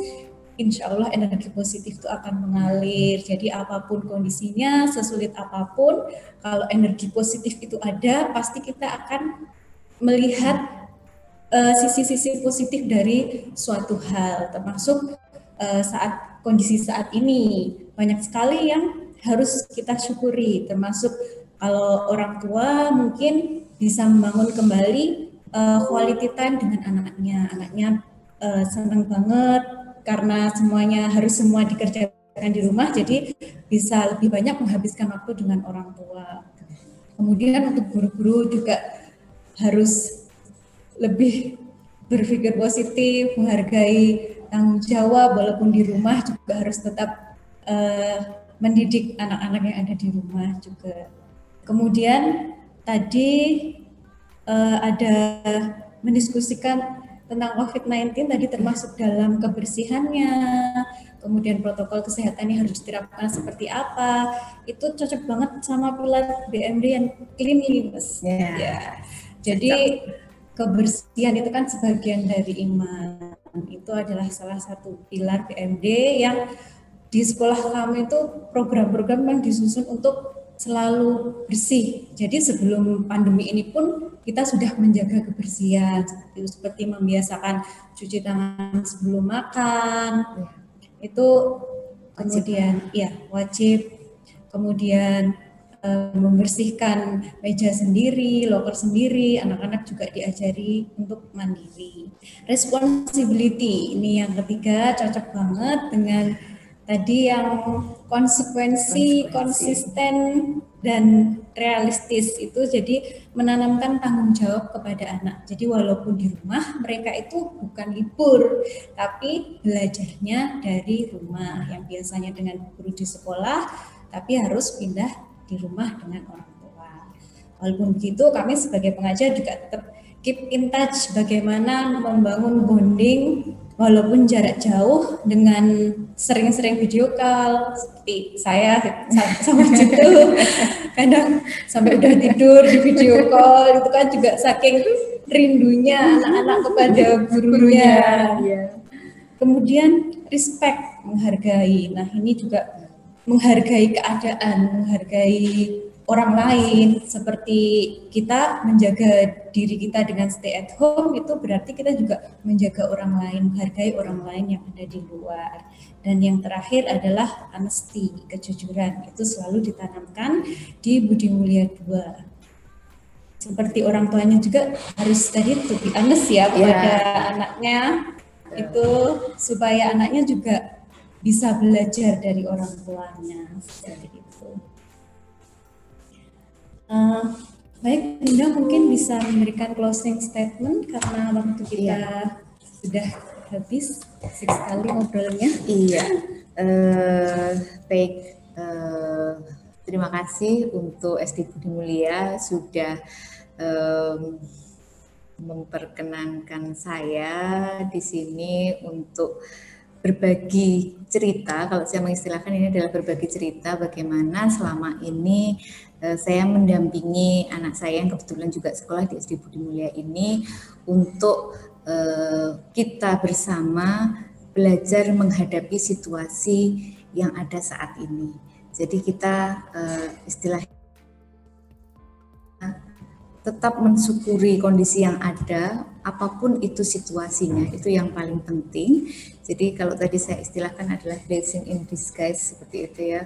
insya Allah energi positif itu akan mengalir. Jadi apapun kondisinya, sesulit apapun, kalau energi positif itu ada, pasti kita akan melihat sisi-sisi positif dari suatu hal. Termasuk kondisi saat ini, banyak sekali yang harus kita syukuri. Termasuk kalau orang tua mungkin bisa membangun kembali quality time dengan anaknya. Anaknya senang banget karena semua dikerjakan di rumah, jadi bisa lebih banyak menghabiskan waktu dengan orang tua. Kemudian untuk guru-guru juga harus lebih berpikir positif, menghargai tanggung jawab, walaupun di rumah juga harus tetap mendidik anak-anak yang ada di rumah juga. Kemudian tadi ada mendiskusikan tentang COVID-19 tadi, termasuk dalam kebersihannya, kemudian protokol kesehatan yang harus diterapkan seperti apa. Itu cocok banget sama pilar BMD yang cleanliness. Ya. Jadi kebersihan itu kan sebagian dari iman. Itu adalah salah satu pilar BMD yang di sekolah kami itu program-program yang disusun untuk selalu bersih. Jadi sebelum pandemi ini pun kita sudah menjaga kebersihan, seperti membiasakan cuci tangan sebelum makan. Itu kemudian wajib. Kemudian membersihkan meja sendiri, loker sendiri, anak-anak juga diajari untuk mandiri. Responsibility ini yang ketiga, cocok banget dengan tadi yang konsekuensi, konsisten, dan realistis. Itu jadi menanamkan tanggung jawab kepada anak. Jadi walaupun di rumah mereka itu bukan libur, tapi belajarnya dari rumah, yang biasanya dengan guru di sekolah, tapi harus pindah di rumah dengan orang tua. Walaupun begitu, kami sebagai pengajar juga tetap keep in touch bagaimana membangun bonding walaupun jarak jauh dengan sering-sering video call, seperti saya sama Jitu kadang sampai udah tidur di video call, itu kan juga saking rindunya anak-anak kepada gurunya. Kemudian respect, menghargai. Nah, ini juga menghargai keadaan, menghargai orang lain, seperti kita menjaga diri kita dengan stay at home, itu berarti kita juga menjaga orang lain, menghargai orang lain yang ada di luar. Dan yang terakhir adalah honesty, kejujuran, itu selalu ditanamkan di Budi Mulia 2. Seperti orang tuanya juga harus tadi to be honest ya kepada anaknya, itu supaya anaknya juga bisa belajar dari orang tuanya, seperti itu. Baik, Bunda mungkin bisa memberikan closing statement karena waktu kita sudah habis, asik sekali ngobrolnya. Baik, terima kasih untuk SD Budi Mulia sudah memperkenankan saya di sini untuk berbagi cerita. Kalau saya mengistilahkan ini adalah berbagi cerita bagaimana selama ini saya mendampingi anak saya yang kebetulan juga sekolah di SD Budi Mulia ini untuk kita bersama belajar menghadapi situasi yang ada saat ini. Jadi kita istilahnya tetap mensyukuri kondisi yang ada, apapun itu situasinya, itu yang paling penting. Jadi kalau tadi saya istilahkan adalah blessing in disguise, seperti itu ya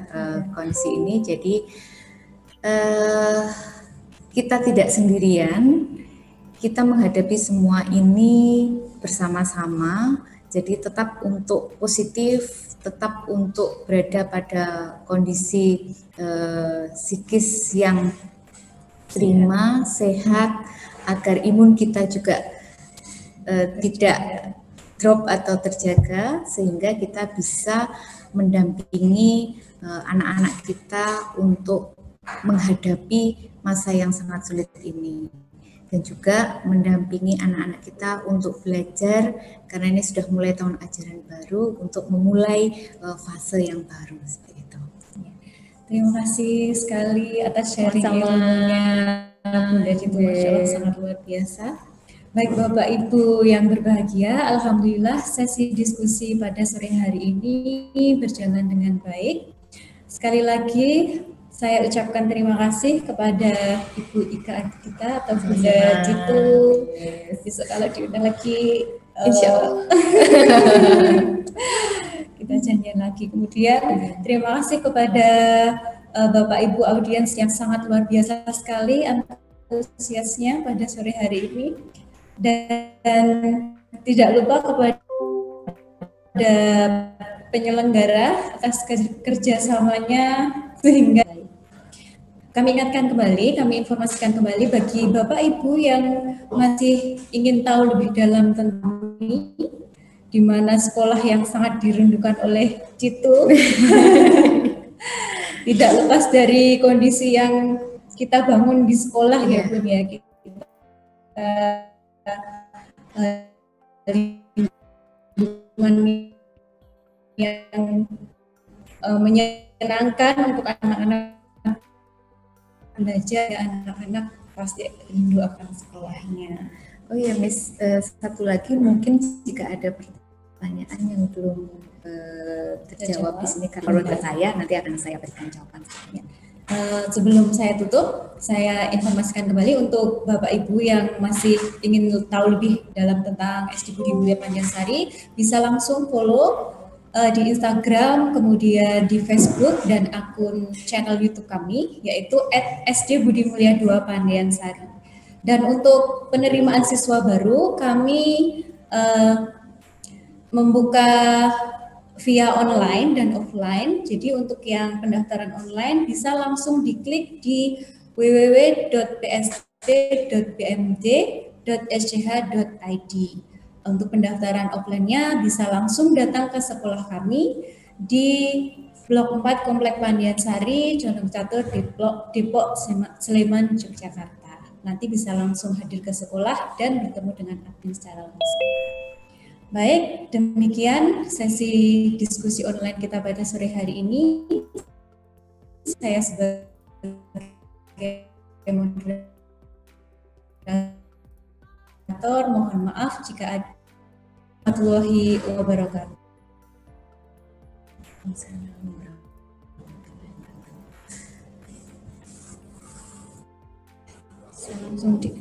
kondisi ini. Jadi kita tidak sendirian, kita menghadapi semua ini bersama-sama. Jadi tetap untuk positif, tetap untuk berada pada kondisi psikis yang prima, sehat, agar imun kita juga tidak drop atau terjaga, sehingga kita bisa mendampingi anak-anak kita untuk menghadapi masa yang sangat sulit ini, dan juga mendampingi anak-anak kita untuk belajar, karena ini sudah mulai tahun ajaran baru, untuk memulai fase yang baru, seperti itu. Terima kasih sekali atas sharing ilmunya, Bunda Jitu, Masya Allah sangat luar biasa. Baik Bapak Ibu yang berbahagia, alhamdulillah sesi diskusi pada sore hari ini berjalan dengan baik. Sekali lagi saya ucapkan terima kasih kepada Ibu Ika kita atau Bunda Jitu. Besok kalau diundang lagi, insya Allah kita janjian lagi. Kemudian terima kasih kepada Bapak Ibu audiens yang sangat luar biasa sekali antusiasnya pada sore hari ini, dan tidak lupa kepada penyelenggara atas kerjasamanya sehingga kami ingatkan kembali, kami informasikan kembali bagi Bapak Ibu yang masih ingin tahu lebih dalam tentang ini, di mana sekolah yang sangat dirindukan oleh Citu tidak lepas dari kondisi yang kita bangun di sekolah ya Bun ya. Kita lingkungan yang menyenangkan untuk anak-anak belajar, ya, anak-anak pasti rindu akan sekolahnya. Oh ya Miss, satu lagi mungkin jika ada pertanyaan yang belum terjawab di sini kalau ke saya, nanti akan saya berikan jawaban. Sebelum saya tutup, saya informasikan kembali untuk Bapak Ibu yang masih ingin tahu lebih dalam tentang SD Budi Mulia Panjansari, bisa langsung follow di Instagram, kemudian di Facebook dan akun channel YouTube kami, yaitu @SD Budi Mulia 2 Panjansari. Dan untuk penerimaan siswa baru, kami membuka via online dan offline. Jadi untuk yang pendaftaran online bisa langsung diklik di www.psd.bmd.sch.id. Untuk pendaftaran offline-nya bisa langsung datang ke sekolah kami di Blok 4 Komplek Panjansari, Condong Catur, Depok, Sleman, Yogyakarta. Nanti bisa langsung hadir ke sekolah dan bertemu dengan admin secara langsung. Baik, demikian sesi diskusi online kita pada sore hari ini. Saya sebagai moderator mohon maaf jika ada warahmatullahi wabarakatuh. Langsung di